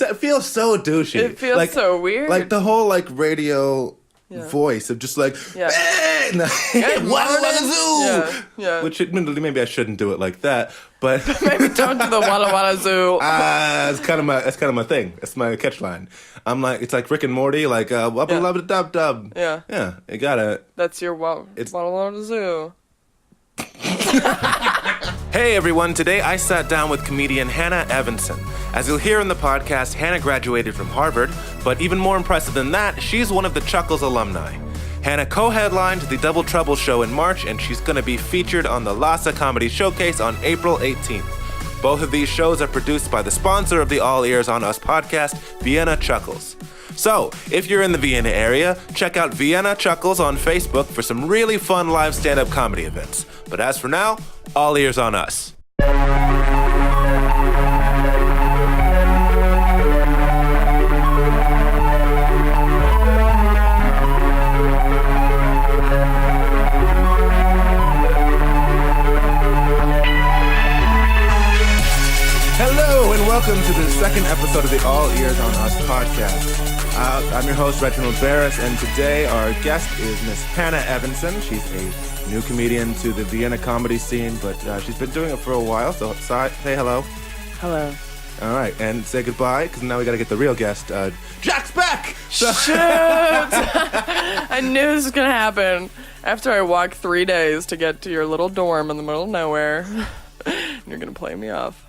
it feels so douchey. It feels so weird. Like the whole like radio voice of just like, hey, Walla Zoo. Yeah. Which admittedly, maybe I shouldn't do it like that, but maybe don't do the Walla Walla Zoo. That's kind of my thing. That's my catchline. I'm like, it's like Rick and Morty, like wubba lubba dub dub. Yeah, you gotta. That's your Walla Walla Zoo. Hey everyone, today I sat down with comedian Hanna Evensen. As you'll hear in the podcast, Hanna graduated from Harvard, but even more impressive than that, she's one of the Chuckles alumni. Hanna co-headlined the Double Trouble show in March, and she's going to be featured on the Lhasa Comedy Showcase on April 18th. Both of these shows are produced by the sponsor of the All Ears on Us podcast, Vienna Chuckles. So, if you're in the Vienna area, check out Vienna Chuckles on Facebook for some really fun live stand-up comedy events. But as for now, all ears on us. Hello, and welcome to the second episode of the All Ears on Us podcast. I'm your host, Reginald Bärris, and today our guest is Miss Hanna Evensen. She's a new comedian to the Vienna comedy scene, but she's been doing it for a while, so say hello. Hello. All right, and say goodbye, because now we got to get the real guest, Jack's back! Shoot! I knew this was going to happen. After I walked 3 days to get to your little dorm in the middle of nowhere, you're going to play me off.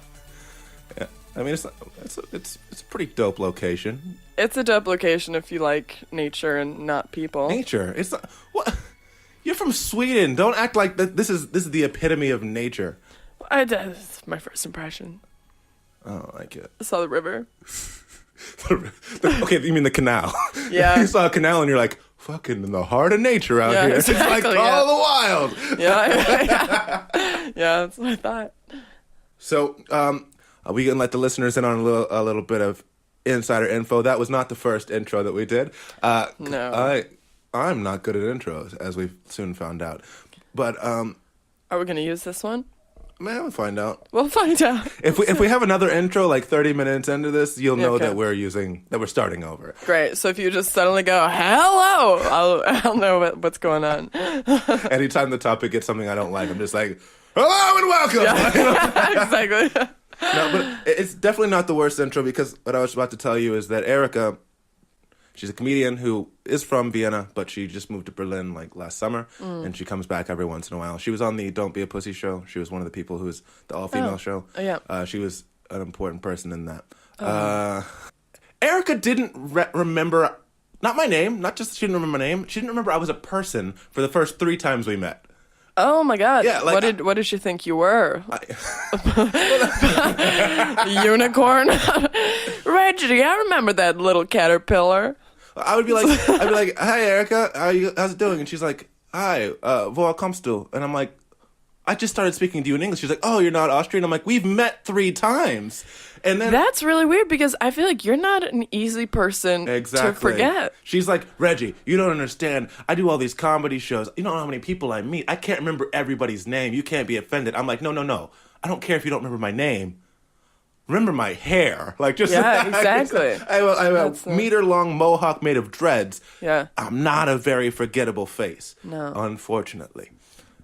Yeah, I mean, it's a pretty dope location. It's a dope location if you like nature and not people. Nature? It's not, what? You're from Sweden. Don't act like this is the epitome of nature. It's my first impression. I don't like it. I saw the river. Okay, you mean the canal? Yeah. You saw a canal and you're like, fucking in the heart of nature out here. Exactly, it's like all the wild. Yeah, that's what I thought. So, we can let the listeners in on a little bit of insider info. That was not the first intro that we did. No. I'm not good at intros, as we've soon found out. But are we gonna use this one? Man, we'll find out. We'll find out. If we have another intro like 30 minutes into this, you'll know that we're starting over. Great. So if you just suddenly go, hello, I'll know what's going on. Anytime the topic gets something I don't like, I'm just like, hello and welcome. Yeah. Exactly. No, but it's definitely not the worst intro, because what I was about to tell you is that Erica, she's a comedian who is from Vienna, but she just moved to Berlin like last summer, and she comes back every once in a while. She was on the Don't Be a Pussy show. She was one of the people who was the all-female show. Oh, yeah. She was an important person in that. Erica didn't remember, not my name, not just she didn't remember my name, she didn't remember I was a person for the first 3 times we met. Oh my God! Yeah, like, what did she think you were? Unicorn, Reggie. I remember that little caterpillar. I would be like, "Hi, Erica, how's it doing?" And she's like, "Hi, woher kommst du?" And I'm like, I just started speaking to you in English. She's like, "Oh, you're not Austrian?" I'm like, "We've met 3 times." And then that's really weird, because I feel like you're not an easy person to forget. She's like, "Reggie, you don't understand. I do all these comedy shows. You don't know how many people I meet. I can't remember everybody's name. You can't be offended." I'm like, No. I don't care if you don't remember my name. Remember my hair. Like, just exactly. I have a meter-long mohawk made of dreads. Yeah. I'm not a very forgettable face. No. Unfortunately.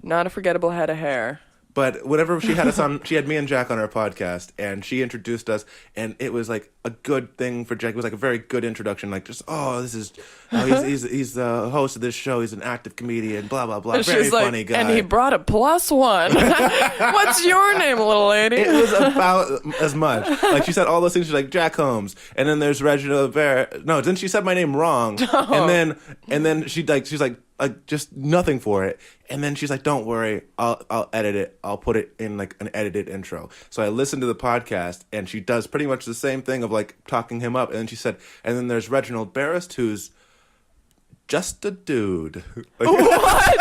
Not a forgettable head of hair. But whenever she had us on, she had me and Jack on her podcast, and she introduced us, and it was like a good thing for Jack. It was like a very good introduction, like just, he's the host of this show. He's an active comedian, blah, blah, blah. Very funny guy. And he brought a +1. What's your name, little lady? It was about as much. Like, she said all those things. She's like, Jack Holmes, and then there's Reginald Bärris. No, then she said my name wrong, and then she's like just nothing for it. And then she's like, "Don't worry, I'll edit it. I'll put it in like an edited intro." So I listened to the podcast, and she does pretty much the same thing of like talking him up. And then she said, "And then there's Reginald Bärris, who's just a dude." Like, what?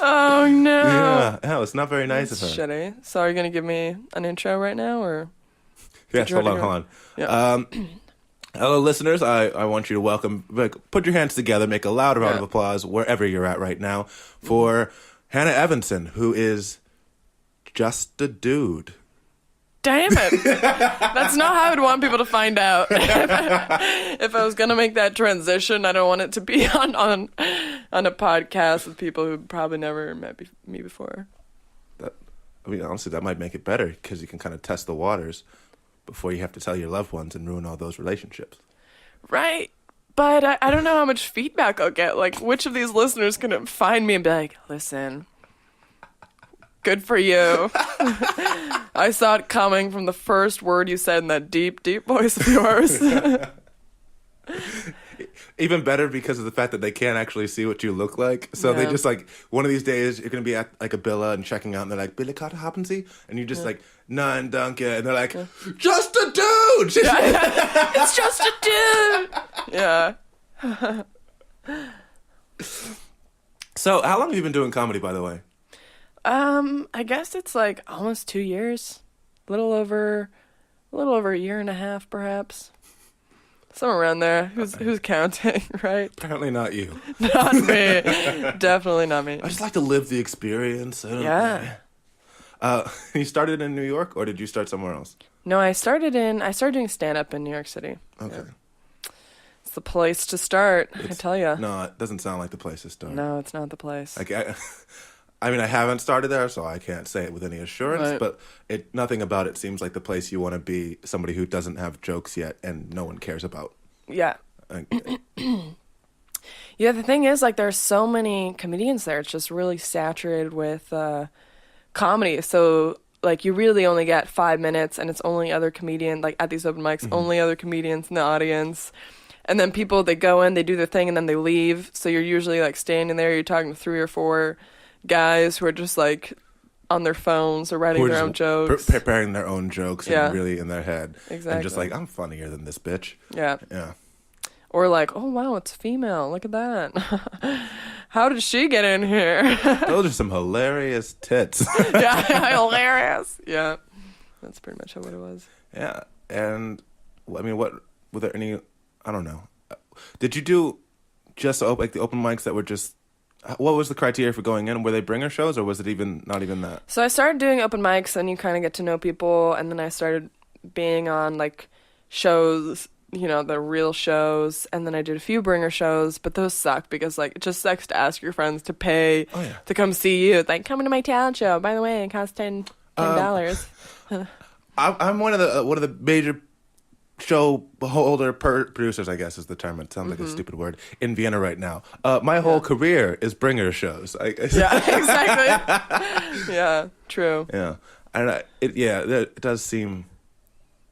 Oh no! Yeah, it's not very nice That's of her. Shitty. So are you gonna give me an intro right now, or? Yes, hold on. Yeah. Hello, listeners. I want you to welcome, put your hands together, make a loud round of applause wherever you're at right now for Hanna Evensen, who is just a dude. damn it. That's not how I'd want people to find out. If I was going to make that transition, I don't want it to be on a podcast with people who probably never met me before. Honestly, that might make it better because you can kind of test the waters before you have to tell your loved ones and ruin all those relationships. Right. But I don't know how much feedback I'll get. Like, which of these listeners can find me and be like, listen, good for you. I saw it coming from the first word you said in that deep, deep voice of yours. Even better because of the fact that they can't actually see what you look like. So they just like, one of these days you're going to be at like a Billa and checking out and they're like, Billy Carter Happensy? And you just like, none, Duncan. And they're like, just a dude! It's just a dude! Yeah. So how long have you been doing comedy, by the way? I guess it's like almost 2 years. A little over a year and a half, perhaps. Somewhere around there. Who's counting, right? Apparently not you. Not me. Definitely not me. I just like to live the experience. Yeah. You started in New York, or did you start somewhere else? No, I started doing stand-up in New York City. Okay. Yeah. It's the place to start, I tell you. No, it doesn't sound like the place to start. No, it's not the place. I mean, I haven't started there, so I can't say it with any assurance, but nothing about it seems like the place you want to be, somebody who doesn't have jokes yet and no one cares about. Yeah. Yeah, the thing is, like, there's so many comedians there. It's just really saturated with comedy. So, like, you really only get 5 minutes, and it's only other comedians, like, at these open mics, only other comedians in the audience. And then people, they go in, they do their thing, and then they leave. So you're usually, like, standing there, you're talking to 3 or 4 guys who are just like on their phones or writing their own jokes, preparing their own jokes and really in their head, exactly, and just like, I'm funnier than this bitch. Yeah. Or like, oh wow, it's female, look at that. How did she get in here? Those are some hilarious tits. Yeah, hilarious. Yeah, that's pretty much what it was. Yeah. And I mean, were there any, I don't know, did you do just like the open mics that were just, what was the criteria for going in? Were they bringer shows, or was it not even that? So I started doing open mics, and you kind of get to know people, and then I started being on like shows, you know, the real shows, and then I did a few bringer shows, but those suck because like it just sucks to ask your friends to pay to come see you. It's like, come to my talent show. By the way, it costs $10. I'm one of the major show holder producers, I guess is the term. It sounds like a stupid word, in Vienna right now. My whole career is bringer shows. Yeah, exactly. Yeah, true. Yeah, and it does seem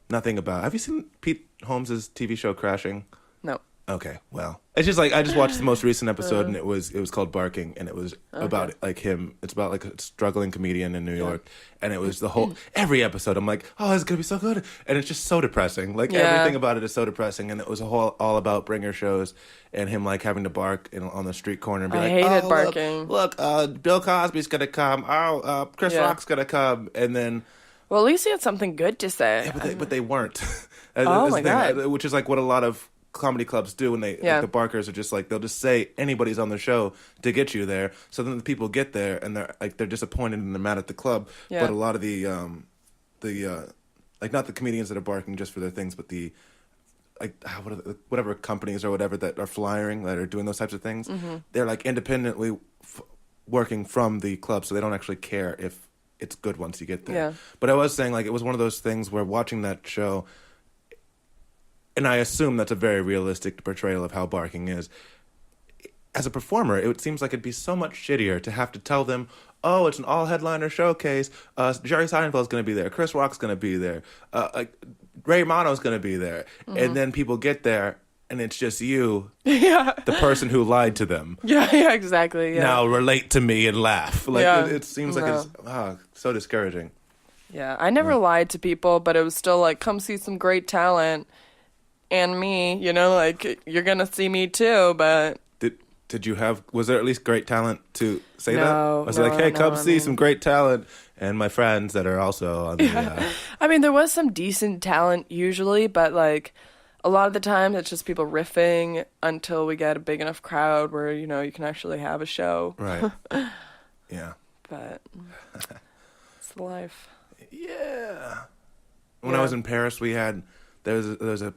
nothing about. Have you seen Pete Holmes' TV show Crashing? No. Okay, well, it's just like I just watched the most recent episode, and it was called Barking, and it was about like him. It's about like a struggling comedian in New York, and it was the whole every episode. I'm like, oh, it's gonna be so good, and it's just so depressing. Like everything about it is so depressing, and it was all about bringer shows and him like having to bark on the street corner and be like, hated barking. Look, Bill Cosby's gonna come. Oh, Chris Rock's gonna come, and then. Well, at least he had something good to say. Yeah, but they weren't. Oh my God. Which is like what a lot of comedy clubs do when they like the barkers are just like, they'll just say anybody's on the show to get you there. So then the people get there and they're disappointed and they're mad at the club. Yeah. But a lot of the like not the comedians that are barking just for their things, but the like whatever companies or whatever that are flyering, that are doing those types of things, they're like independently working from the club, so they don't actually care if it's good once you get there. Yeah. But I was saying, like, it was one of those things where watching that show, and I assume that's a very realistic portrayal of how barking is. As a performer, it seems like it'd be so much shittier to have to tell them, oh, it's an all-headliner showcase. Jerry Seinfeld's going to be there. Chris Rock's going to be there. Ray Mono's going to be there. And then people get there, and it's just you, the person who lied to them. Yeah, exactly. Yeah. Now relate to me and laugh. Like it seems like it's so discouraging. Yeah, I never lied to people, but it was still like, come see some great talent, and me. You know, like you're gonna see me too. But did you have? Was there at least great talent to say that? Was it like, hey, come see some great talent, and my friends that are also on the. I mean, there was some decent talent usually, but like. A lot of the time, it's just people riffing until we get a big enough crowd where, you know, you can actually have a show. Right. Yeah. But it's life. Yeah. When I was in Paris, there was a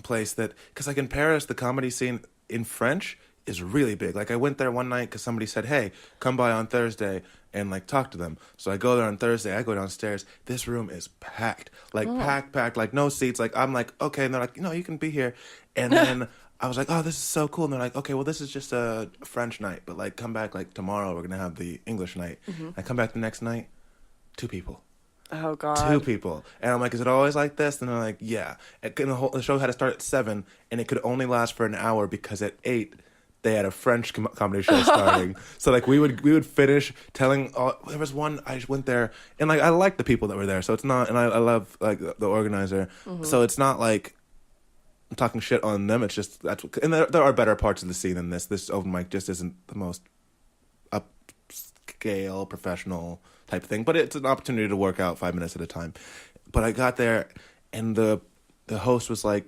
place that, because like in Paris, the comedy scene in French is really big. Like I went there one night because somebody said, "Hey, come by on Thursday and like talk to them." So I go there on Thursday. I go downstairs. This room is packed, like packed, like no seats. Like I'm like, okay, and they're like, you can be here. And then I was like, oh, this is so cool. And they're like, okay, well, this is just a French night, but like come back like tomorrow. We're gonna have the English night. I come back the next night, 2 people. Oh God. 2 people. And I'm like, is it always like this? And they're like, yeah. And the show had to start at 7, and it could only last for an hour because at 8 they had a French comedy show starting. So like we would finish telling. There was one I went there, and like I like the people that were there. So it's not, and I love like the organizer. So it's not like I'm talking shit on them. It's just and there are better parts of the scene than this. This open mic just isn't the most upscale professional type thing, but it's an opportunity to work out 5 minutes at a time. But I got there, and the host was like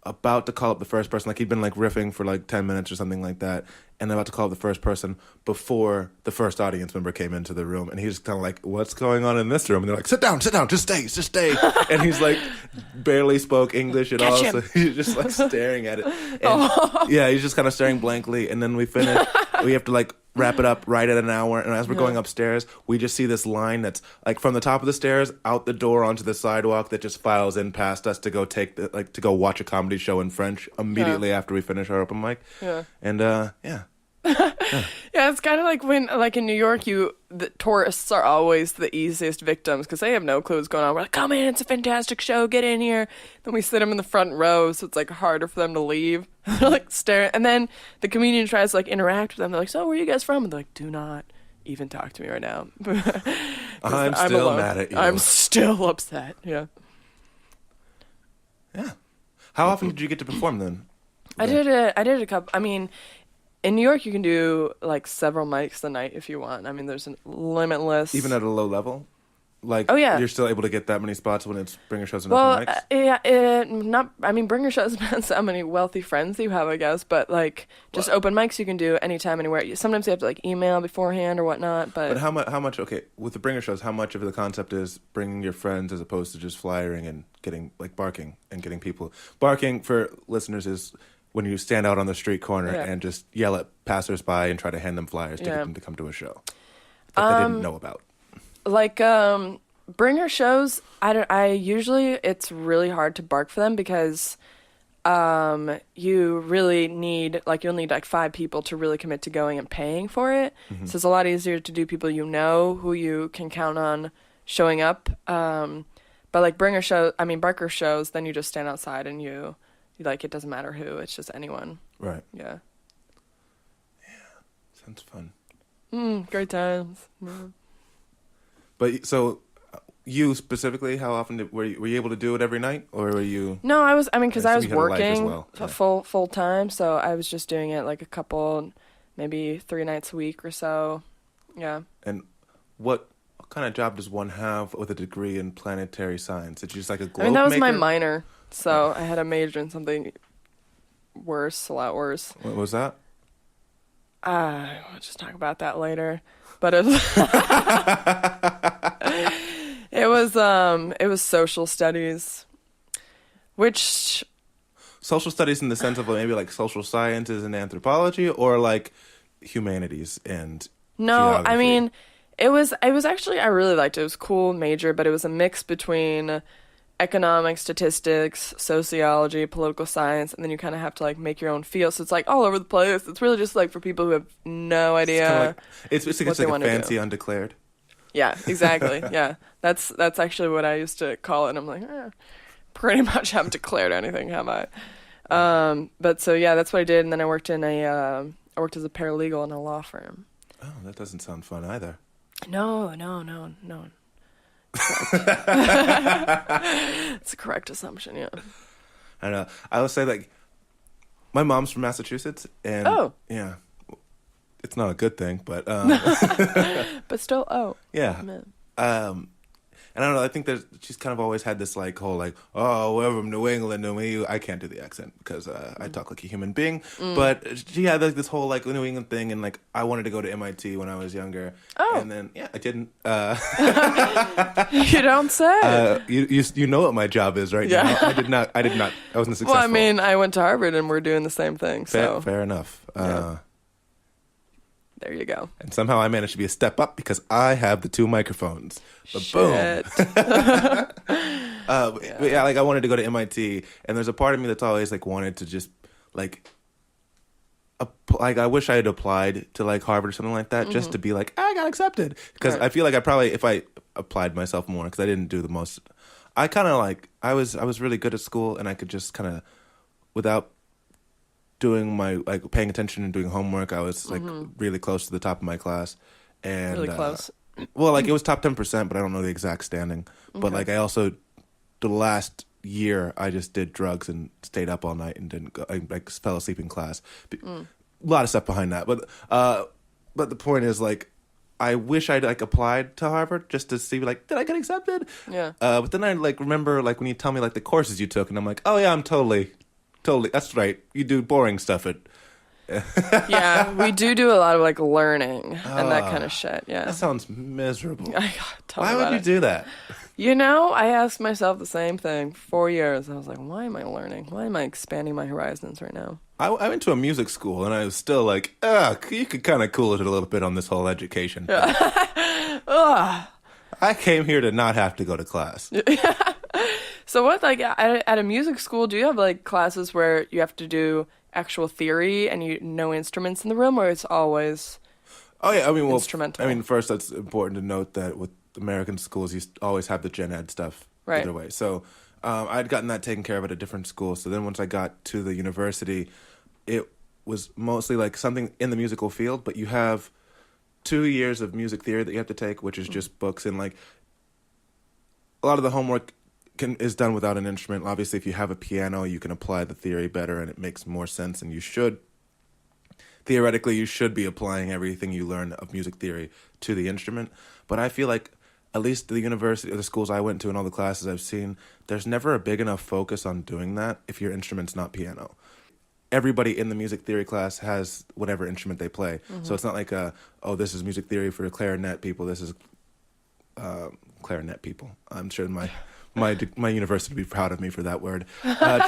about to call up the first person, like he'd been like riffing for like 10 minutes or something like that, and about to call up the first person before the first audience member came into the room, and he's kind of like, what's going on in this room? And they're like, sit down, just stay. And he's like barely spoke English at all, so he's just like staring at it. And, yeah, he's just kind of staring blankly, and then we finish. We have to like wrap it up right at an hour, and as we're going upstairs, we just see this line that's like from the top of the stairs out the door onto the sidewalk that just files in past us to go to go watch a comedy show in French immediately after we finish our open mic. And yeah, it's kind of like when, like in New York, the tourists are always the easiest victims because they have no clue what's going on. We're like, come in, it's a fantastic show, get in here. Then we sit them in the front row, so it's like harder for them to leave. They're like staring, and then the comedian tries to like interact with them. They're like, so where are you guys from? And they're like, do not even talk to me right now. I'm still alone. mad at you. I'm still upset. Yeah. How often did you get to perform then? I did a couple. I mean, in New York, you can do like several mics a night if you want. I mean, there's a limitless. Even at a low level, like you're still able to get that many spots when it's bringer shows and open mics. I mean, bringer shows depends on how many wealthy friends you have, I guess. But like just open mics, you can do anytime, anywhere. Sometimes you have to like email beforehand or whatnot. But how much? Okay, with the bringer shows, how much of the concept is bringing your friends as opposed to just flyering and getting like barking and getting people barking for listeners is when you stand out on the street corner and just yell at passersby and try to hand them flyers to get them to come to a show that they didn't know about. Like bringer shows, I usually it's really hard to bark for them because you really need you'll need like 5 people to really commit to going and paying for it. So it's a lot easier to do people who you can count on showing up. But like barker shows, then you just stand outside and you like, it doesn't matter who, it's just anyone. Right. Yeah. Sounds fun. Great times. Yeah. But so you specifically, how often were you able to do it every night, or were you? No, because I was working full time, so I was just doing it like a couple, maybe 3 nights a week or so. Yeah. And what kind of job does one have with a degree in planetary science? It's just like a globe that was maker? my minor, so I had a major in something worse, a lot worse. What was that? We'll just talk about that later. But it was it was social studies, which social studies in the sense of maybe like social sciences and anthropology, or like humanities and geography? I mean it was actually, I really liked it. It was a cool major, but it was a mix between economics, statistics, sociology, political science, and then you kind of have to like make your own field. So it's like all over the place. It's really just like for people who have no idea. It's like a fancy undeclared. Yeah, exactly. Yeah, that's actually what I used to call it. And I'm like, pretty much haven't declared anything, have I? But so yeah, that's what I did. And then I worked as a paralegal in a law firm. Oh, that doesn't sound fun either. No. It's a correct assumption, yeah. I know. I would say like my mom's from Massachusetts, and yeah, it's not a good thing, but but still, yeah. And I don't know, I think she's kind of always had this like whole like, oh, we're from New England, I can't do the accent because I talk like a human being. But she had like this whole like New England thing, and like I wanted to go to MIT when I was younger. Oh. And then I didn't. You don't say. You know what my job is, right? Yeah. I did not. I wasn't successful. Well, I mean, I went to Harvard and we're doing the same thing. So Fair enough. Yeah. There you go. And somehow I managed to be a step up because I have the 2 microphones. But Shit. boom. But yeah, like I wanted to go to MIT, and there's a part of me that's always like wanted to just like I wish I had applied to like Harvard or something like that just to be like, I got accepted. Because I feel like I probably, if I applied myself more, because I didn't do the most, I kind of like, I was really good at school, and I could just kind of, without doing my, like paying attention and doing homework, I was like really close to the top of my class. And Really close. Well, like it was top 10%, but I don't know the exact standing. But like I also, the last year, I just did drugs and stayed up all night and didn't go. I like fell asleep in class. A lot of stuff behind that, but the point is like, I wish I'd like applied to Harvard just to see like, did I get accepted? Yeah. But then I like remember like when you tell me like the courses you took, and I'm like, oh yeah, I'm totally. That's right. You do boring stuff at. Yeah, we do a lot of like learning and that kind of shit. Yeah. That sounds miserable. Why would you do that? You know, I asked myself the same thing for 4 years. I was like, why am I learning? Why am I expanding my horizons right now? I went to a music school, and I was still like, you could kind of cool it a little bit on this whole education. I came here to not have to go to class. So what, like, at a music school, do you have, like, classes where you have to do actual theory and you know instruments in the room, or it's always instrumental? I mean, first, that's important to note that with American schools, you always have the gen ed stuff either way. So I'd gotten that taken care of at a different school. So then once I got to the university, it was mostly, like, something in the musical field, but you have 2 years of music theory that you have to take, which is just books, and, like, a lot of the homework is done without an instrument. Obviously, if you have a piano, you can apply the theory better, and it makes more sense, and you should. Theoretically, you should be applying everything you learn of music theory to the instrument. But I feel like, at least the university or the schools I went to and all the classes I've seen, there's never a big enough focus on doing that if your instrument's not piano. Everybody in the music theory class has whatever instrument they play. So it's not like, this is music theory for clarinet people. This is clarinet people. I'm sure my university would be proud of me for that word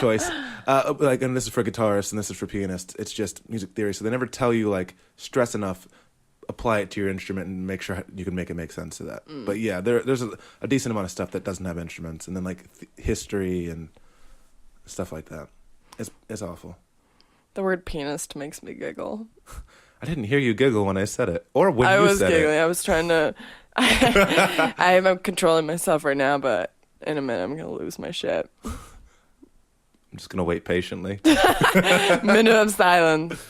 choice. And this is for guitarists and this is for pianists. It's just music theory. So they never tell you, like, stress enough, apply it to your instrument and make sure you can make it make sense to that. But yeah, there's a decent amount of stuff that doesn't have instruments, and then like history and stuff like that. It's awful. The word pianist makes me giggle. I didn't hear you giggle when I said it, or when I you was said giggling. it. I was trying to. I'm controlling myself right now, but in a minute I'm gonna lose my shit. I'm just gonna wait patiently. Minute of silence.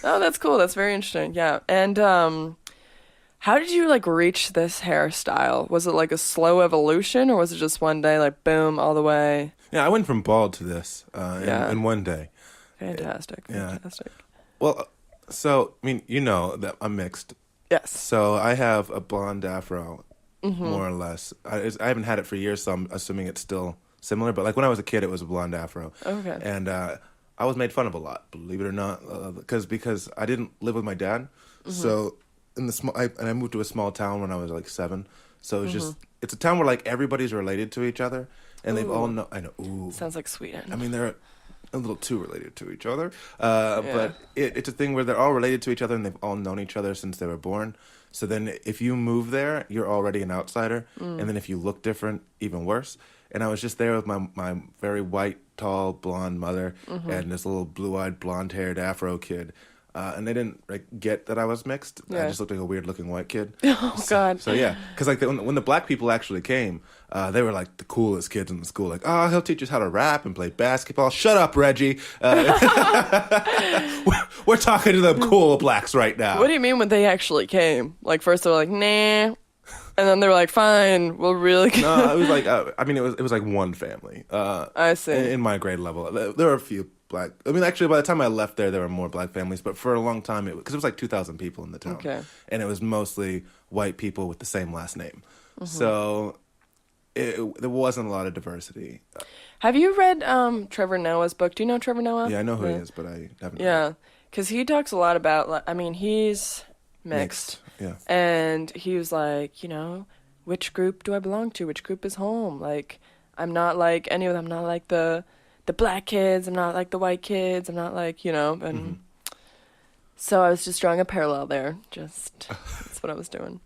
Oh, that's cool. That's very interesting. Yeah. And how did you like reach this hairstyle? Was it like a slow evolution, or was it just one day like boom all the way? Yeah, I went from bald to this in one day. Fantastic. Fantastic. Well, so I mean, you know that I'm mixed. Yes. So I have a blonde afro, more or less. I haven't had it for years, so I'm assuming it's still similar. But like when I was a kid, it was a blonde afro. Okay. And I was made fun of a lot, believe it or not, because I didn't live with my dad. So I moved to a small town when I was like 7. So it was it's a town where like everybody's related to each other, and they've all know. I know. Ooh. Sounds like Sweden. I mean, they're a little too related to each other, but it's a thing where they're all related to each other and they've all known each other since they were born. So then if you move there, you're already an outsider, and then if you look different, even worse. And I was just there with my very white, tall, blonde mother and this little blue-eyed, blonde-haired Afro kid. And they didn't like get that I was mixed. Yeah. I just looked like a weird-looking white kid. Oh, God. So yeah, because like when the black people actually came, they were like the coolest kids in the school. Like, oh, he'll teach us how to rap and play basketball. Shut up, Reggie. We're talking to the cool blacks right now. What do you mean when they actually came? Like first they were like, nah. And then they were like, fine, we'll really... No, it was like, it was like one family. I see. In my grade level. There were a few black. I mean, actually, by the time I left there were more black families. But for a long time, because it was like 2,000 people in the town, and it was mostly white people with the same last name. So there wasn't a lot of diversity. Have you read Trevor Noah's book? Do you know Trevor Noah? Yeah, I know who he is, but I haven't. Yeah, because he talks a lot about. I mean, he's mixed. Yeah, and he was like, which group do I belong to? Which group is home? Like, I'm not like any of them. I'm not like the black kids. I'm not like the white kids. I'm not like, and so I was just drawing a parallel there. That's what I was doing.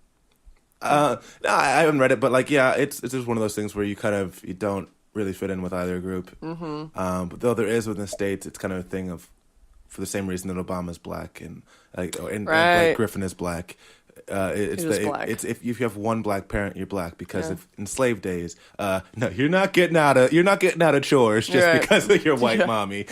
No, I haven't read it, but like, yeah, it's just one of those things where you don't really fit in with either group. But though there is within the States, it's kind of a thing of, for the same reason that Obama's black and Blake Griffin is black. It's if you have one black parent, you're black, because if in slave days, no, you're not getting out of chores just because of your white mommy.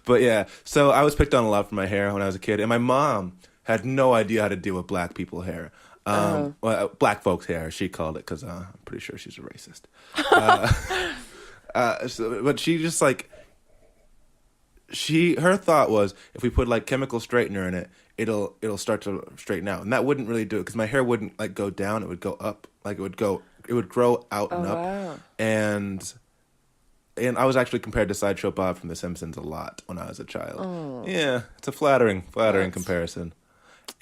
But yeah, so I was picked on a lot for my hair when I was a kid, and my mom had no idea how to deal with black people hair. Well, black folks hair, she called it, because I'm pretty sure she's a racist. But she just like, her thought was, if we put like chemical straightener in it, it'll start to straighten out, and that wouldn't really do it, because my hair wouldn't like go down; it would go up, like it would grow out and up. Wow. And I was actually compared to Sideshow Bob from The Simpsons a lot when I was a child. Oh. Yeah, it's a flattering comparison.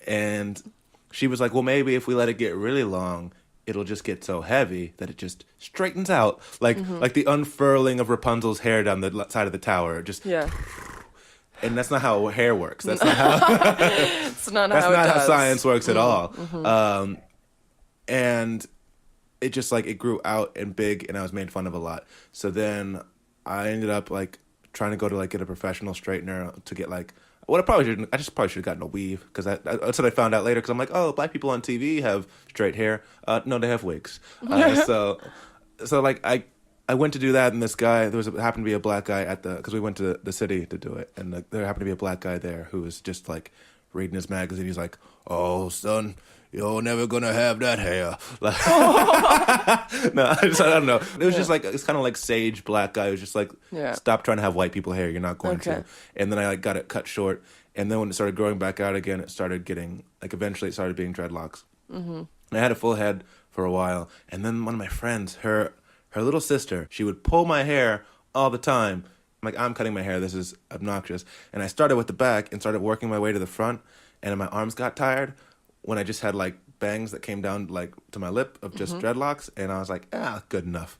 And she was like, well, maybe if we let it get really long, it'll just get so heavy that it just straightens out. Like the unfurling of Rapunzel's hair down the side of the tower. Just And that's not how hair works. That's not how it's not how science works at all. And it just like, it grew out and big, and I was made fun of a lot. So then I ended up like trying to go to like get a professional straightener to get like, what I probably should have gotten a weave, because that's what I found out later, because I'm like, oh, black people on TV have straight hair. No, they have wigs. So like I went to do that, and this guy, happened to be a black guy because we went to the city to do it, and there happened to be a black guy there who was just like reading his magazine. He's like, oh, son, you're never gonna have that hair. Like, no, I don't know. It was just like, it's kind of like sage black guy who's just like, stop trying to have white people hair. You're not going to. And then I like got it cut short, and then when it started growing back out again, it started getting like, eventually it started being dreadlocks. And I had a full head for a while, and then one of my friends, her little sister, she would pull my hair all the time. I'm like, I'm cutting my hair. This is obnoxious. And I started with the back and started working my way to the front, and my arms got tired when I just had like bangs that came down like to my lip of just dreadlocks, and I was like, good enough.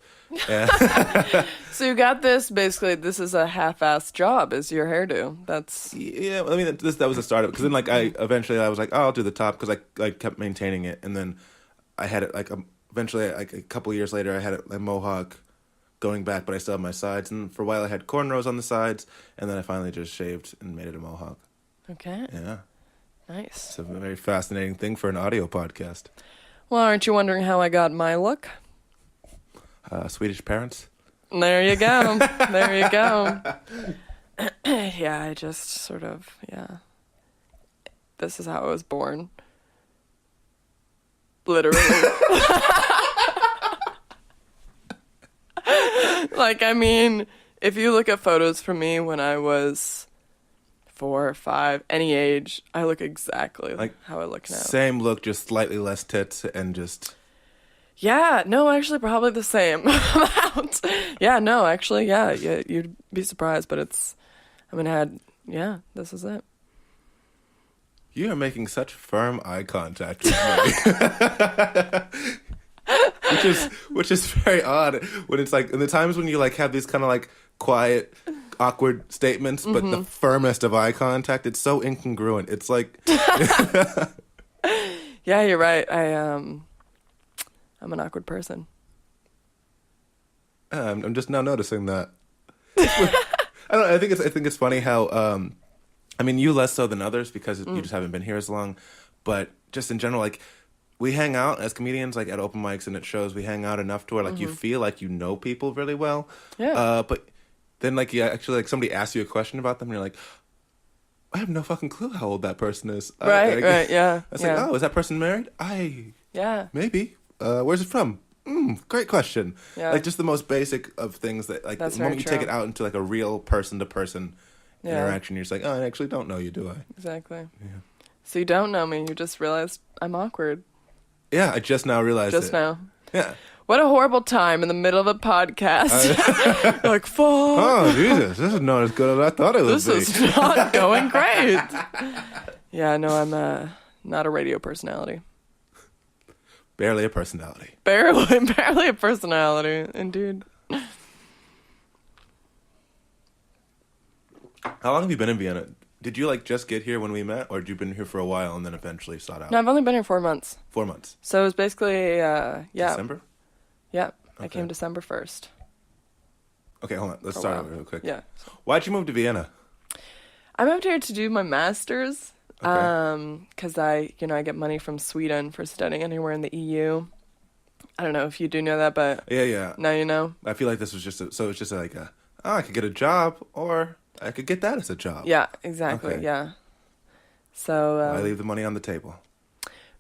So you got this, basically, this is a half-assed job, is your hairdo. That's... Yeah, I mean, that was the start of it, because then like I was like, oh, I'll do the top, because I kept maintaining it, and then I had it like, eventually like a couple years later, I had it like mohawk going back, but I still had my sides, and for a while I had cornrows on the sides, and then I finally just shaved and made it a mohawk. Okay. Yeah. Nice. It's a very fascinating thing for an audio podcast. Well, aren't you wondering how I got my look? Swedish parents. There you go. There you go. Yeah, I just sort of, this is how I was born. Literally. Like, I mean, if you look at photos from me when I was 4 or 5, any age, I look exactly like how I look now. Same look, just slightly less tits and just... Yeah, no, actually probably the same amount. Yeah, no, actually, yeah, you'd be surprised, but it's, I mean, this is it. You are making such firm eye contact with me. which is very odd, when it's like, in the times when you like have these kind of like quiet, awkward statements, but the firmest of eye contact, it's so incongruent. It's like... Yeah, you're right. I'm an awkward person. I'm just now noticing that. I don't know, I think it's funny how, I mean, you less so than others, because you just haven't been here as long, but just in general, like, we hang out as comedians, like, at open mics and at shows, we hang out enough to where, like, you feel like you know people really well. Yeah. But then, like, you actually, like, somebody asks you a question about them, and you're like, I have no fucking clue how old that person is. Right, yeah. It's like, oh, is that person married? Yeah. Maybe. Where's it from? Great question. Yeah. Like just the most basic of things that like That's the moment you very take it true. out into like a real person to person Yeah. interaction, you're just like, oh, I actually don't know you, do I? Exactly. Yeah. So you don't know me. You just realized I'm awkward. Yeah, I just now realized Just it. now. Yeah. What a horrible time in the middle of a podcast. Like, fuck. Oh, Jesus. This is not as good as I thought it would This be. is not going great. Yeah, no, I'm not a radio personality. Barely a personality. Barely a personality, indeed. How long have you been in Vienna? Did you like just get here when we met, or had you been here for a while and then eventually sought out? No, I've only been here 4 months. 4 months. So it was basically, yeah. December? Yeah, I Okay. came December 1st. Okay, hold on. Let's Oh, start wow. over real quick. Yeah. Why'd you move to Vienna? I moved here to do my master's. Okay. Because I get money from Sweden for studying anywhere in the EU. I don't know if you do know that, but Yeah. now you know. I feel like this was just so it's just like I could get a job or I could get that as a job. Yeah, exactly. Okay. Yeah. So. Why leave the money on the table?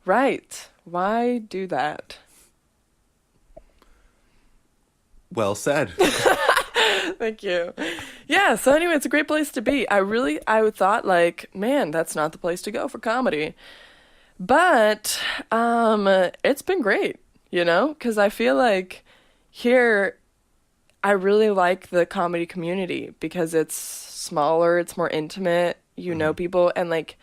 Right. Why do that? Well said. Thank you. Yeah, so anyway, it's a great place to be. I thought like, man, that's not the place to go for comedy. But it's been great, because I feel like here I really like the comedy community because it's smaller, it's more intimate, know people, and like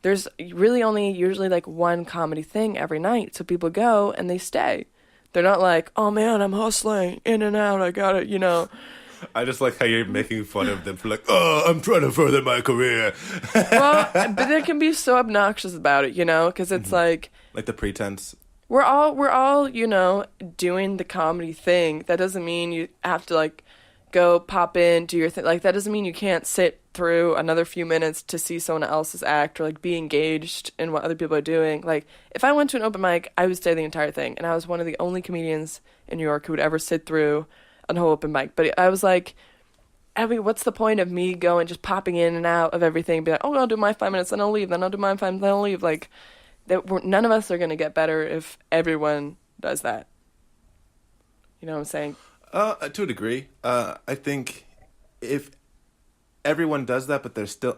there's really only usually like one comedy thing every night. So people go and they stay. They're not like, oh man, I'm hustling in and out, I got it, I just like how you're making fun of them for like, oh, I'm trying to further my career. Well, but they can be so obnoxious about it, because it's like the pretense. we're all doing the comedy thing. That doesn't mean you have to like go pop in, do your thing. Like that doesn't mean you can't sit through another few minutes to see someone else's act or like be engaged in what other people are doing. Like if I went to an open mic, I would stay the entire thing, and I was one of the only comedians in New York who would ever sit through a whole open mic. But I was like, I mean, what's the point of me going, just popping in and out of everything, be like, oh, I'll do my 5 minutes, then I'll leave, then I'll do my 5 minutes, then I'll leave. Like, none of us are going to get better if everyone does that. You know what I'm saying? To a degree. I think if everyone does that, but there's still,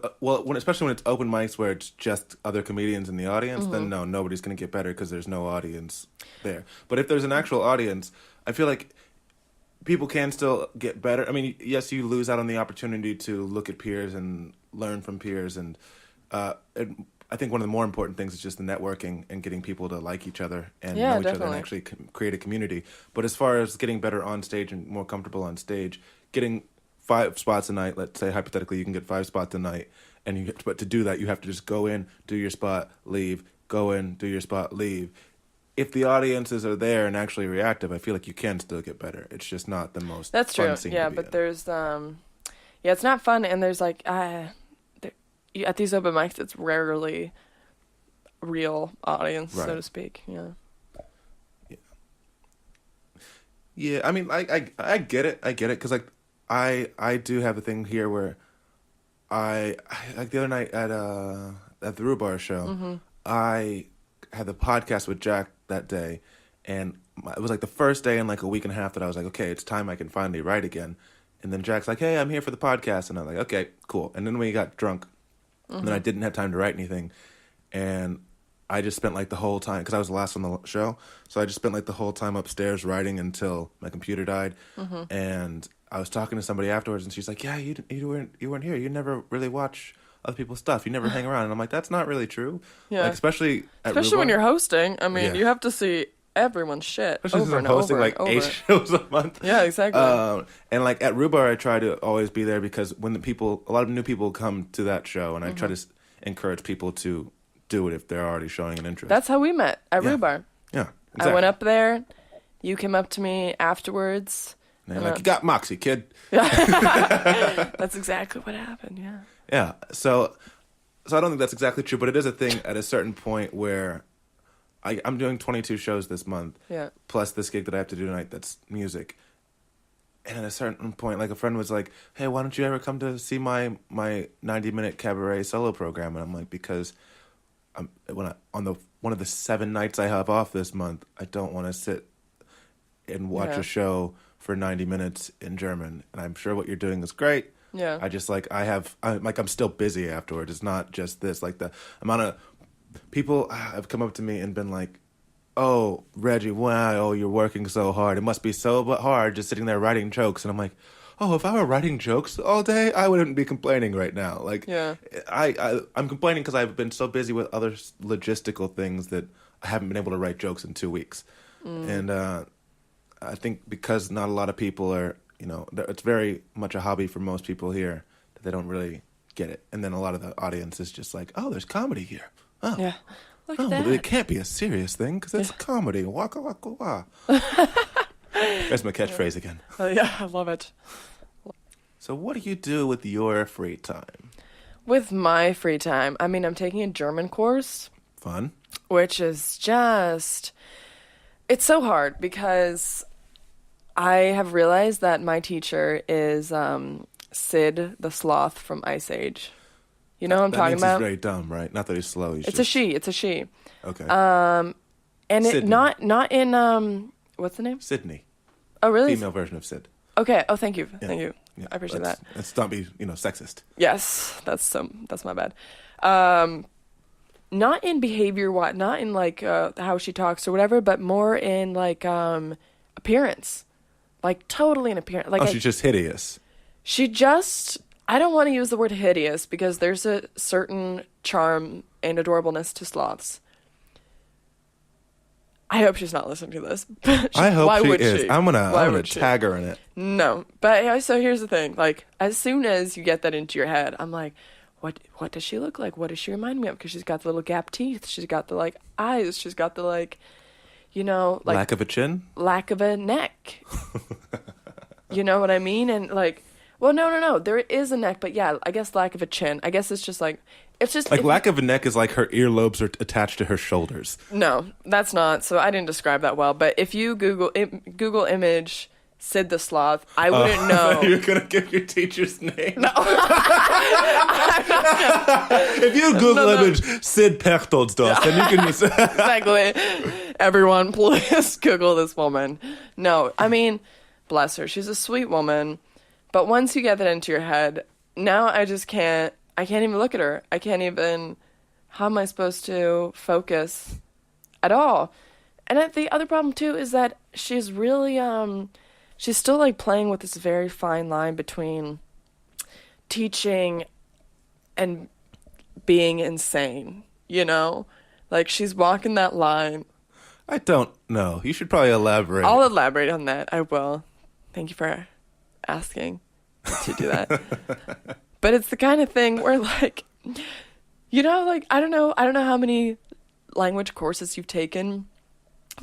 especially when it's open mics where it's just other comedians in the audience, then no, nobody's going to get better because there's no audience there. But if there's an actual audience, I feel like people can still get better. I mean, yes, you lose out on the opportunity to look at peers and learn from peers. And I think one of the more important things is just the networking and getting people to like each other and know each other and actually create a community. But as far as getting better on stage and more comfortable on stage, getting 5 spots a night, let's say hypothetically you can get 5 spots a night, but to do that you have to just go in, do your spot, leave, go in, do your spot, leave. If the audiences are there and actually reactive, I feel like you can still get better. It's just not the most That's fun true. scene Yeah, to be but in. there's it's not fun, and there's like at these open mics, it's rarely real audience, so to speak. Yeah. Yeah, I mean, I get it, because like I do have a thing here where I like the other night at the Rhubarb show, I had the podcast with Jack that day, and it was like the first day in like a week and a half that I was like, okay, it's time I can finally write again. And then Jack's like, hey, I'm here for the podcast, and I'm like, okay, cool. And then we got drunk, and then I didn't have time to write anything, and I just spent like the whole time, because I was the last on the show, so I just spent like the whole time upstairs writing until my computer died. And I was talking to somebody afterwards, and she's like, yeah, you weren't here. You never really watch other people's stuff. You never hang around. And I'm like, that's not really true. Yeah. Like, especially at Especially when Rhubarb. you're hosting. I mean, Yeah. you have to see everyone's shit Especially over since and I'm hosting over like and 8 over. shows a month. Yeah, exactly. And like at Rhubarb, I try to always be there because when a lot of new people come to that show, and I try to encourage people to do it if they're already showing an interest. That's how we met at Rhubarb. Yeah, exactly. I went up there. You came up to me afterwards. And they're like, you got moxie, kid. That's exactly what happened. Yeah. Yeah. So I don't think that's exactly true, but it is a thing at a certain point where I'm doing 22 shows this month. Yeah. Plus this gig that I have to do tonight that's music. And at a certain point, like a friend was like, hey, why don't you ever come to see my 90-minute cabaret solo program? And I'm like, because on one of the 7 nights I have off this month, I don't want to sit and watch Yeah. a show for 90 minutes in German. And I'm sure what you're doing is great. Yeah. I just I'm still busy afterwards. It's not just this. Like the amount of people have come up to me and been like, "Oh, Reggie, wow, oh, you're working so hard. It must be so hard just sitting there writing jokes." And I'm like, "Oh, if I were writing jokes all day, I wouldn't be complaining right now." Like, Yeah. I'm complaining because I've been so busy with other logistical things that I haven't been able to write jokes in 2 weeks. And I think because not a lot of people are, it's very much a hobby for most people here that they don't really get it. And then a lot of the audience is just like, "Oh, there's comedy here. Oh, Yeah. Look oh, at that. but it can't be a serious thing because it's comedy. Waka waka wah." There's my catchphrase again. Yeah, I love it. So what do you do with your free time? With my free time, I mean, I'm taking a German course, Fun. which is just, it's so hard because I have realized that my teacher is Sid the Sloth from Ice Age. You know what I'm That talking means about? he's very dumb, right? Not that he's slow. It's a she. It's a she. Okay. And it Sydney. not in what's the name? Sydney. Oh, really? Female version of Sid. Okay. Oh, thank you. Yeah. Thank you. Yeah. I appreciate that. Let's not be, sexist. Yes, that's my bad. Not in behavior, not in like how she talks or whatever, but more in like appearance, like totally in appearance. Like She's just hideous. she just. I don't want to use the word hideous because there's a certain charm and adorableness to sloths. I hope she's not listening to this. I hope why she would is. she? I'm Why gonna would she? tag her in it. No, but so here's the thing. Like, as soon as you get that into your head, I'm like, what does she look like? What does she remind me of? Because she's got the little gap teeth. She's got the like eyes. She's got the like Lack of a chin. lack of a neck. You know what I mean? And like, well, no. There is a neck, but yeah, I guess lack of a chin. I guess it's just like Lack of a neck is like her earlobes are attached to her shoulders. No, that's not. So I didn't describe that well. But if you Google image Sid the Sloth, I wouldn't know. You're gonna give your teacher's name. No. If you Google image Sid Perchtoldsdorf, then you can. Exactly. Everyone, please Google this woman. No, I mean, bless her. She's a sweet woman. But once you get that into your head, now I can't even look at her. I can't even, how am I supposed to focus at all? And the other problem too is that she's really, she's still like playing with this very fine line between teaching and being insane, Like she's walking that line. I don't know. You should probably elaborate. I'll elaborate on that. I will. Thank you for asking to do that. But it's the kind of thing where like, like I don't know how many language courses you've taken,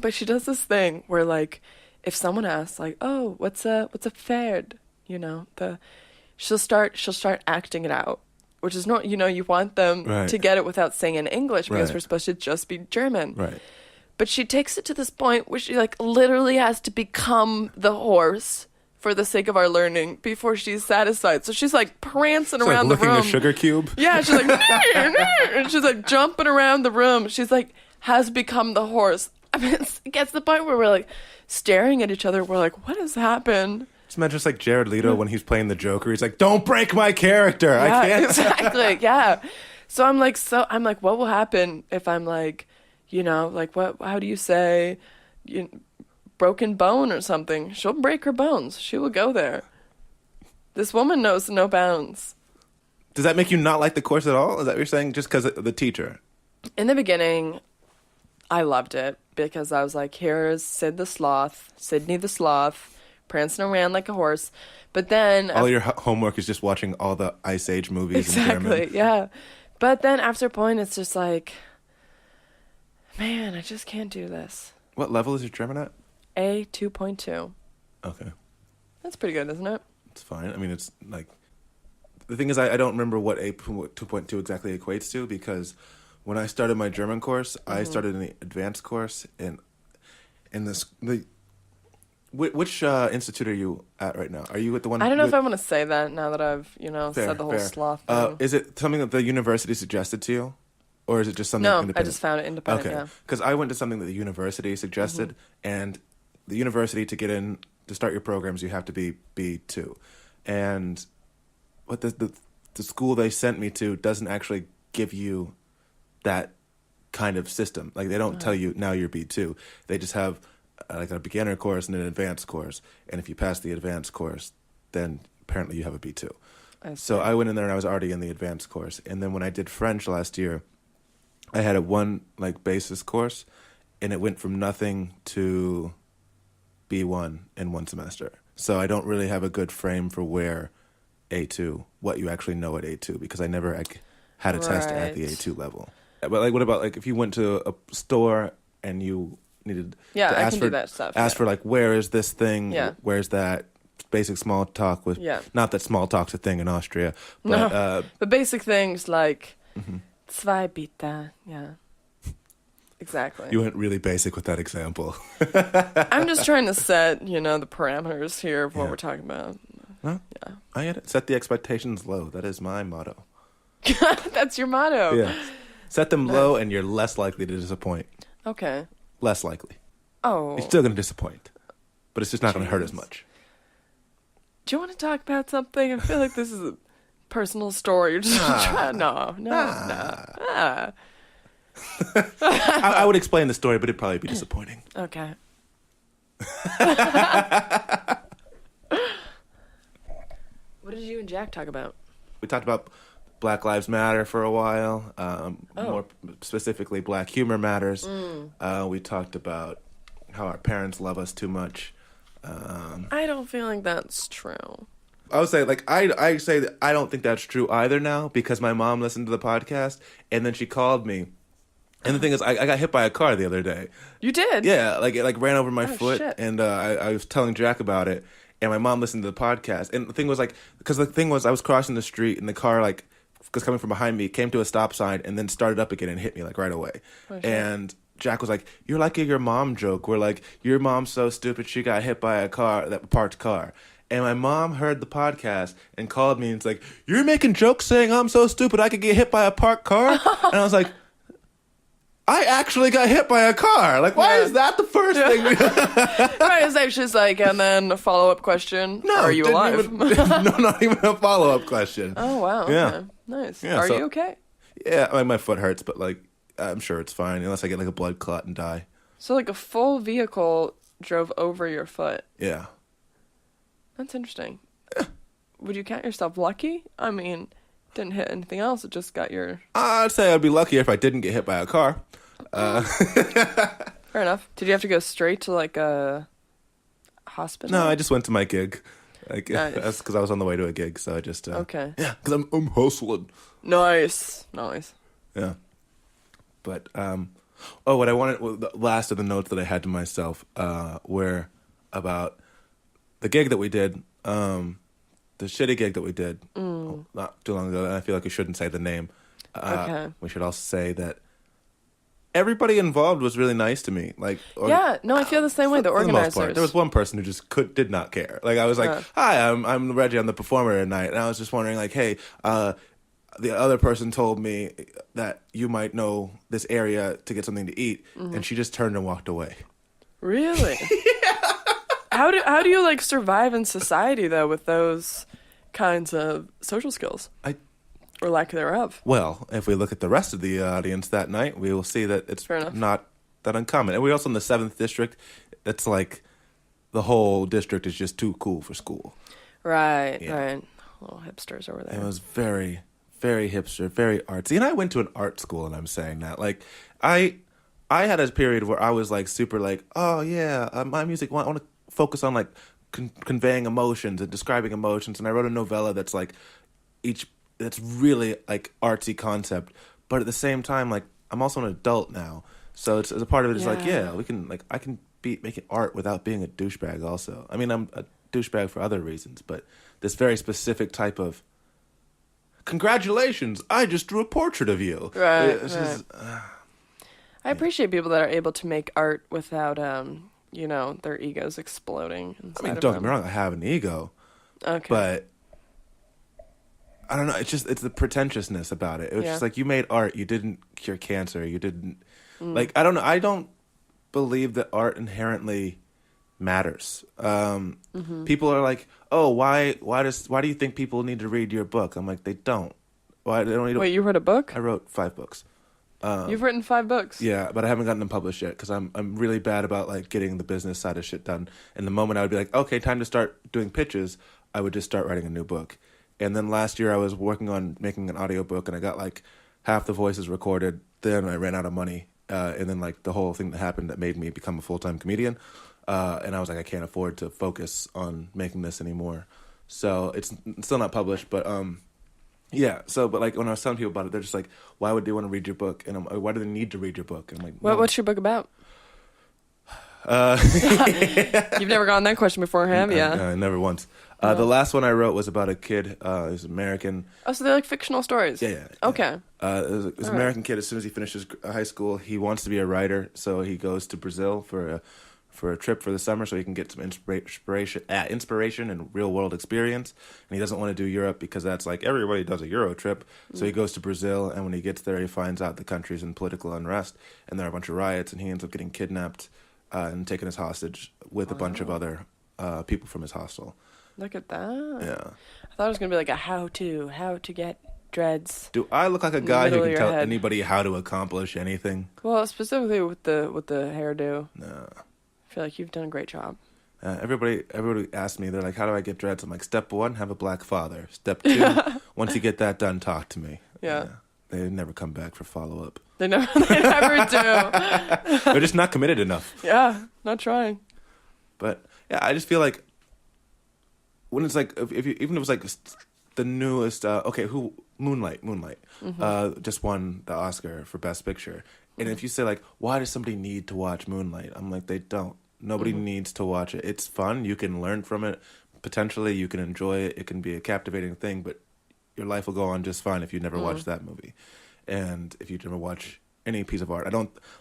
but she does this thing where like if someone asks like, "Oh, what's a ferd?" she'll start acting it out, which is not, you want them to get it without saying in English because we're supposed to just be German. Right. But she takes it to this point where she like literally has to become the horse for the sake of our learning before she's satisfied. So she's like prancing around the room. Licking a sugar cube. Yeah, she's like, and she's like jumping around the room. She's like, has become the horse. I mean, it gets to the point where we're like staring at each other. We're like, what has happened? Just imagine just like Jared Leto when he's playing the Joker. He's like, "Don't break my character. Yeah, I can't." Exactly. Yeah. So I'm like, what will happen if I'm like, like how do you say, broken bone or something? She'll break her bones. She will go there. This woman knows no bounds. Does that make you not like the course at all? Is that what you're saying? Just because of the teacher? In the beginning, I loved it because I was like, here's Sidney the Sloth, prancing around like a horse. But then all your homework is just watching all the Ice Age movies in German. Exactly, yeah. But then after a point, it's just like, man, I just can't do this. What level is your German at? A 2.2. Okay. That's pretty good, isn't it? It's fine. I mean, it's like... The thing is, I don't remember what A 2.2 exactly equates to because when I started my German course, I started in the advanced course. And which institute are you at right now? Are you at the one... I don't know if I want to say that now that I've, said the whole fair. sloth thing. Is it something that the university suggested to you? Or is it just something No, independent? I just found it independent, okay. yeah. Because I went to something that the university suggested, and the university to get in to start your programs, you have to be B2, and what the school they sent me to doesn't actually give you that kind of system. Like they don't tell you now you're B2. They just have like a beginner course and an advanced course, and if you pass the advanced course, then apparently you have a B2. So I went in there and I was already in the advanced course, and then when I did French last year, I had a one like basis course, and it went from nothing to B1 in one semester. So I don't really have a good frame for where A2, what you actually know at A2, because I never had a test at the A2 level. But like, what about like if you went to a store and you needed to ask for that stuff, ask for like, where is this thing? Yeah. Where's that? Basic small talk with, not that small talk's a thing in Austria, but the basic things like zwei bitte, exactly. You went really basic with that example. I'm just trying to set, the parameters here of what we're talking about. Well, I get it. Set the expectations low. That is my motto. That's your motto. Yeah. Set them low and you're less likely to disappoint. Okay. Less likely. Oh. You're still going to disappoint, but it's just not going to hurt as much. Do you want to talk about something? I feel like this is a personal story. You're just trying. No. I would explain the story, but it'd probably be disappointing. Okay. What did you and Jack talk about? We talked about Black Lives Matter for a while. More specifically, Black Humor Matters. We talked about how our parents love us too much. I don't feel like that's true. I would say, like, I say that I don't think that's true either now, because my mom listened to the podcast, and then she called me. And the thing is, I got hit by a car the other day. You did? Yeah, like, it like ran over my foot, shit. and I was telling Jack about it, and my mom listened to the podcast. And the thing was, like, because the thing was, I was crossing the street, and the car, like, was coming from behind me, came to a stop sign, and then started up again and hit me, like, right away. And Jack was like, "You're like your mom joke, where like your mom's so stupid she got hit by a parked car." And my mom heard the podcast and called me and it's like, "You're making jokes saying I'm so stupid I could get hit by a parked car?" And I was like, I actually got hit by a car. Like, why is that the first thing? Right, it's like, she's like, and then a follow-up question. No, are you alive? No, not even a follow-up question. Oh, wow. Yeah. Okay. Nice. Yeah, are you okay? Yeah, like my foot hurts, but like, I'm sure it's fine unless I get like a blood clot and die. So like a full vehicle drove over your foot. Yeah. That's interesting. Would you count yourself lucky? I mean, didn't hit anything else. It just got your... I'd say I'd be lucky if I didn't get hit by a car. Fair enough. Did you have to go straight to like a hospital? No, I just went to my gig. Like, nice. That's because I was on the way to a gig, so I just... okay. Yeah, because I'm hustling. Nice. Yeah. But, what I wanted, the last of the notes that I had to myself were about the gig that we did, the shitty gig that we did not too long ago, and I feel like we shouldn't say the name. Okay. We should also say that everybody involved was really nice to me. Like, I feel the same way. The organizers. For the most part. There was one person who just did not care. Like, I was like, "Hi, I'm Reggie. I'm the performer tonight," and I was just wondering, like, "Hey, the other person told me that you might know this area to get something to eat," and she just turned and walked away. Really? Yeah. How do you like survive in society though with those kinds of social skills? Or lack thereof. Well, if we look at the rest of the audience that night, we will see that it's not that uncommon. And we're also in the 7th district. It's like the whole district is just too cool for school. Right. Little hipsters over there. It was very, very hipster, very artsy. And I went to an art school, and I'm saying that. Like, I had a period where I was like super like, oh yeah, my music, I want to focus on like conveying emotions and describing emotions. And I wrote a novella that's like that's really like artsy concept, but at the same time, like I'm also an adult now, so it's a part of it is like, we can like I can be making art without being a douchebag. Also, I mean, I'm a douchebag for other reasons, but this very specific type of congratulations, I just drew a portrait of you. Right. I appreciate people that are able to make art without their egos exploding. I mean, don't get me wrong, I have an ego, but I don't know. It's the pretentiousness about it. It was just like, you made art. You didn't cure cancer. You didn't like. I don't know. I don't believe that art inherently matters. People are like, oh, why do you think people need to read your book? I'm like, they don't. Why they don't need Wait, you wrote a book? I wrote 5 books. You've written 5 books? Yeah, but I haven't gotten them published yet because I'm really bad about like getting the business side of shit done. And the moment I would be like, okay, time to start doing pitches, I would just start writing a new book. And then last year I was working on making an audiobook and I got like half the voices recorded. Then I ran out of money. And then like the whole thing that happened that made me become a full-time comedian. And I was like, I can't afford to focus on making this anymore. So it's still not published, but yeah. So, but like when I was telling people about it, they're just like, why would they want to read your book? And I'm like, why do they need to read your book? And I'm like, no. What's your book about? You've never gotten that question before, have you? Never once. The last one I wrote was about a kid who's American. Oh, so they're like fictional stories? Yeah. Okay. It was an American kid. As soon as he finishes high school, he wants to be a writer, so he goes to Brazil for a trip for the summer so he can get some inspiration and real world experience. And he doesn't want to do Europe because that's like everybody does a Euro trip. So he goes to Brazil, and when he gets there, he finds out the country's in political unrest, and there are a bunch of riots, and he ends up getting kidnapped and taken as hostage with a bunch of other people from his hostel. Look at that. Yeah. I thought it was going to be like a how to get dreads. Do I look like a guy who can tell anybody how to accomplish anything? Well, specifically with the hairdo. No. I feel like you've done a great job. Everybody asks me, they're like, how do I get dreads? I'm like, step 1, have a black father. Step 2, once you get that done, talk to me. Yeah. They never come back for follow-up. They never do. They're just not committed enough. Yeah, not trying. But, yeah, I just feel like when it's like, even if it was like the newest, Moonlight, just won the Oscar for Best Picture. And if you say, like, why does somebody need to watch Moonlight? I'm like, they don't. Nobody needs to watch it. It's fun. You can learn from it. Potentially, you can enjoy it. It can be a captivating thing, but your life will go on just fine if you never watch that movie. And if you never watch any piece of art.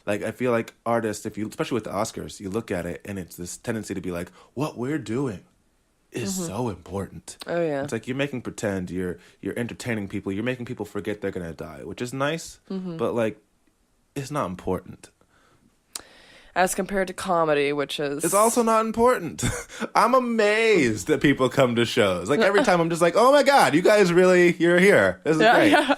I feel like artists, especially with the Oscars, you look at it, and it's this tendency to be like, what we're doing is so important. Oh, yeah. It's like you're making pretend, you're entertaining people, you're making people forget they're going to die, which is nice, but, like, it's not important. As compared to comedy, which is... It's also not important. I'm amazed that people come to shows. Like, every time I'm just like, oh my God, you guys you're here. This is great. Yeah.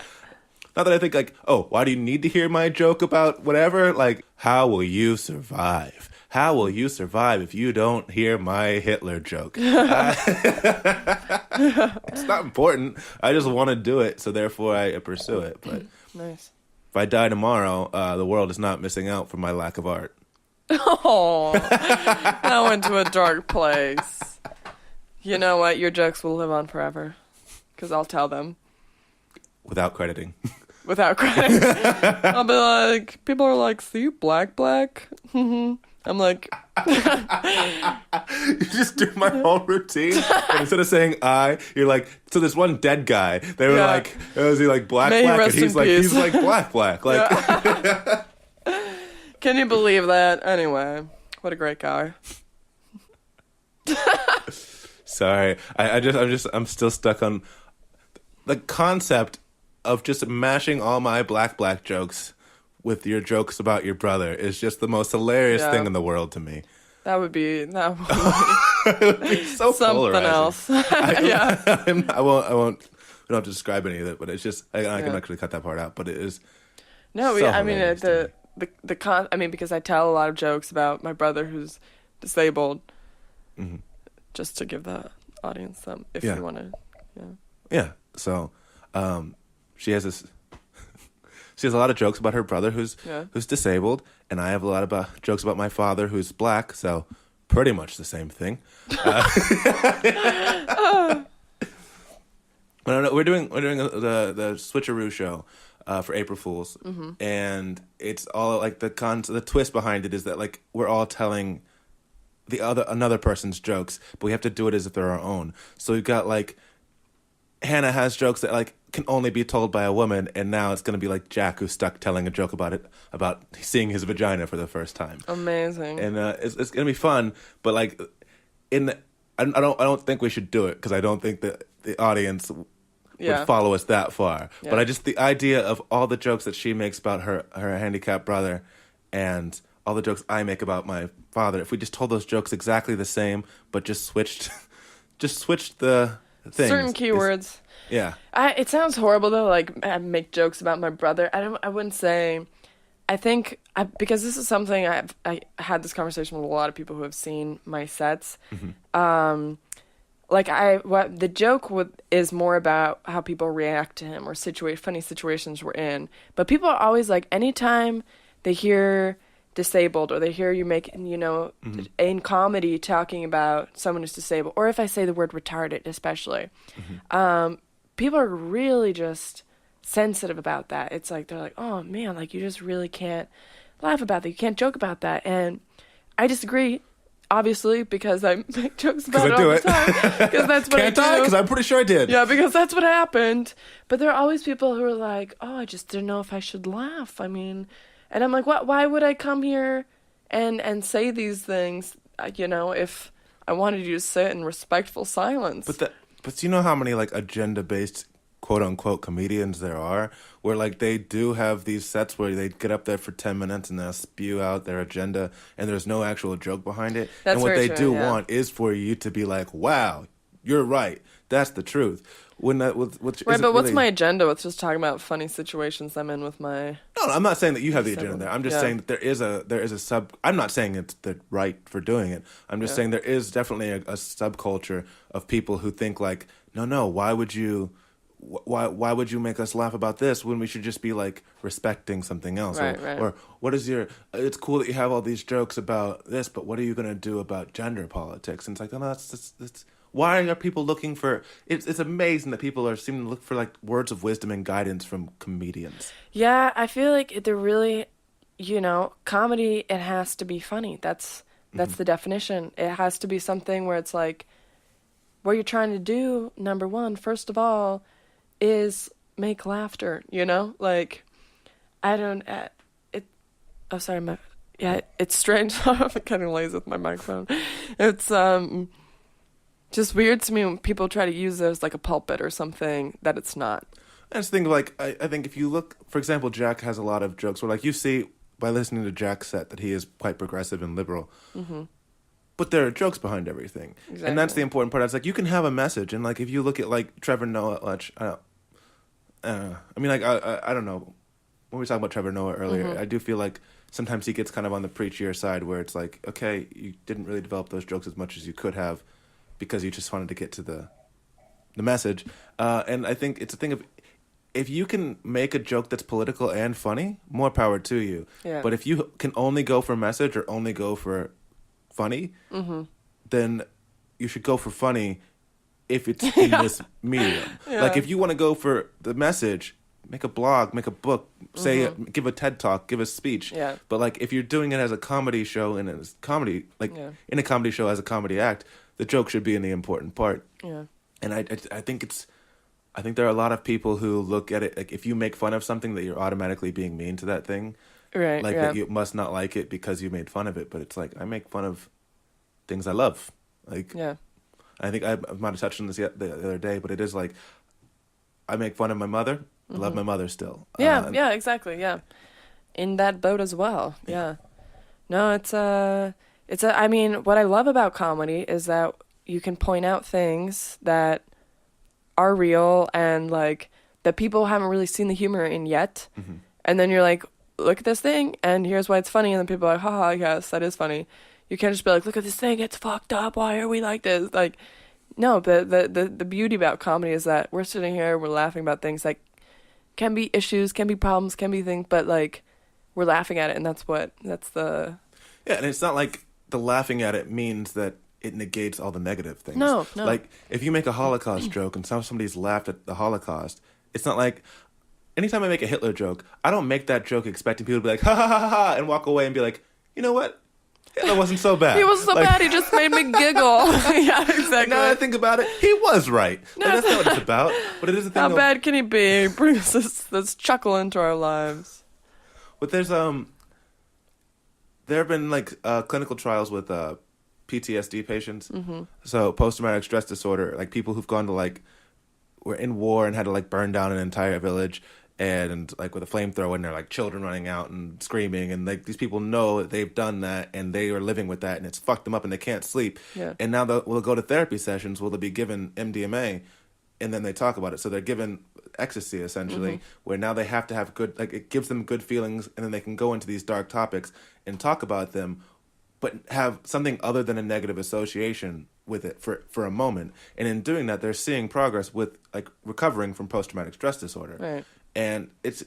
Not that I think, like, oh, why do you need to hear my joke about whatever? Like, how will you survive? How will you survive if you don't hear my Hitler joke? It's not important. I just want to do it, so therefore I pursue it. But nice. If I die tomorrow, the world is not missing out for my lack of art. Oh, that went to a dark place. You know what? Your jokes will live on forever, because I'll tell them. Without crediting. Without crediting. I'll be like, people are like, see, black. I'm like... You just do my whole routine, and instead of saying I, you're like, so there's one dead guy. They were like, is he like black? And he's like black. Like... Yeah. Can you believe that? Anyway, what a great guy. Sorry, I'm still stuck on the concept of just mashing all my black jokes with your jokes about your brother is just the most hilarious thing in the world to me. That would be it would be so something polarizing. else. Yeah, I won't. We don't have to describe any of it, but it's just I can actually cut that part out. But it is. No, I mean because I tell a lot of jokes about my brother who's disabled, just to give the audience some, if you want to. Yeah. So, she has this. She has a lot of jokes about her brother who's disabled, and I have a lot of jokes about my father who's black. So, pretty much the same thing. But we're doing the Switcheroo show for April Fools, and it's all like the twist behind it is that like we're all telling another person's jokes, but we have to do it as if they're our own. So we've got like Hannah has jokes that like can only be told by a woman, and now it's gonna be like Jack who's stuck telling a joke about seeing his vagina for the first time. Amazing. And it's gonna be fun, but like I don't think we should do it because I don't think that the audience would follow us that far. But the idea of all the jokes that she makes about her handicapped brother and all the jokes I make about my father, if we just told those jokes exactly the same, but just switched the things. Certain keywords. Yeah. It sounds horrible though, like I make jokes about my brother. I wouldn't say. I think because this is something I had this conversation with a lot of people who have seen my sets. Mm-hmm. The joke is more about how people react to him or funny situations we're in. But people are always like, anytime they hear disabled or they hear you make, Mm-hmm. in comedy talking about someone who's disabled, or if I say the word retarded, especially, people are really just sensitive about that. It's like, they're like, oh man, like you just really can't laugh about that. You can't joke about that. And I disagree. Obviously, because I make jokes about it all the time. Because that's what I do. Can't I? Because I'm pretty sure I did. Yeah, because that's what happened. But there are always people who are like, oh, I just didn't know if I should laugh. I mean, and I'm like, what? Why would I come here and say these things, if I wanted you to sit in respectful silence? But do you know how many, like, agenda-based quote-unquote comedians there are, where, like, they do have these sets where they get up there for 10 minutes and they'll spew out their agenda and there's no actual joke behind it. That's and what very they true, do yeah. want is for you to be like, wow, you're right. That's the truth. When that, which right, but what's really... my agenda with just talking about funny situations I'm in with my... No, I'm not saying that you have the agenda there. I'm just Yeah. saying that there is a sub... I'm not saying it's the right for doing it. I'm just saying there is definitely a subculture of people who think like, no, why would you make us laugh about this when we should just be like respecting something else? Right. Or what is it's cool that you have all these jokes about this, but what are you going to do about gender politics? And it's like, no, that's why are people looking for... It's amazing that people are seeming to look for like words of wisdom and guidance from comedians. Yeah, I feel like they're really, comedy, it has to be funny. That's the definition. It has to be something where it's like, what you're trying to do, number one, first of all, is make laughter, Like, I don't... it's strange. I'm getting lazy with my microphone. It's, just weird to me when people try to use it as like a pulpit or something that it's not. I just think like I think if you look, for example, Jack has a lot of jokes where like you see by listening to Jack's set that he is quite progressive and liberal. Mm-hmm. But there are jokes behind everything. Exactly. And that's the important part. It's like you can have a message, and like if you look at like Trevor Noah, I don't know. When we were talking about Trevor Noah earlier, I do feel like sometimes he gets kind of on the preachier side where it's like, okay, you didn't really develop those jokes as much as you could have because you just wanted to get to the message. And I think it's a thing of, if you can make a joke that's political and funny, more power to you. Yeah. But if you can only go for message or only go for funny, then you should go for funny if it's in this medium. Yeah. Like if you want to go for the message, make a blog, make a book, say it, give a TED talk, give a speech. Yeah. But like if you're doing it as a comedy show and as comedy, in a comedy show as a comedy act, the joke should be in the important part. Yeah. And I think there are a lot of people who look at it like if you make fun of something that you're automatically being mean to that thing. Right. Like yeah. that you must not like it because you made fun of it. But it's like I make fun of things I love. Like I think I might have touched on this the other day, but it is like I make fun of my mother. I love my mother still. Yeah, exactly. Yeah. In that boat as well. Yeah. No, I mean, what I love about comedy is that you can point out things that are real and like that people haven't really seen the humor in yet. Mm-hmm. And then you're like, look at this thing and here's why it's funny. And then people are like, haha, yes, that is funny. You can't just be like, look at this thing, it's fucked up. Why are we like this? Like, no, the beauty about comedy is that we're sitting here, we're laughing about things that can be issues, can be problems, can be things, but like we're laughing at it, and that's the... Yeah, and it's not like the laughing at it means that it negates all the negative things. No. Like, if you make a Holocaust joke and somebody's laughed at the Holocaust, it's not like... Anytime I make a Hitler joke, I don't make that joke expecting people to be like, ha ha ha ha ha, and walk away and be like, you know what? Hitler wasn't so bad. He wasn't so bad, he just made me giggle. Yeah, exactly. Now that I think about it, he was right. Like, that's not what it's about. But it is a thing How bad can he be? Bring us this chuckle into our lives. But there's there have been like clinical trials with PTSD patients. Mm-hmm. So post-traumatic stress disorder, like people who've gone to like were in war and had to like burn down an entire village, and like with a flamethrower, and they're like children running out and screaming, and like these people know that they've done that and they are living with that, and it's fucked them up and they can't sleep. Yeah. And now they'll go to therapy sessions where they'll be given MDMA, and then they talk about it. So they're given ecstasy essentially, where now they have to have good, like it gives them good feelings, and then they can go into these dark topics and talk about them, but have something other than a negative association with it for a moment. And in doing that, they're seeing progress with like recovering from post-traumatic stress disorder. Right. And it's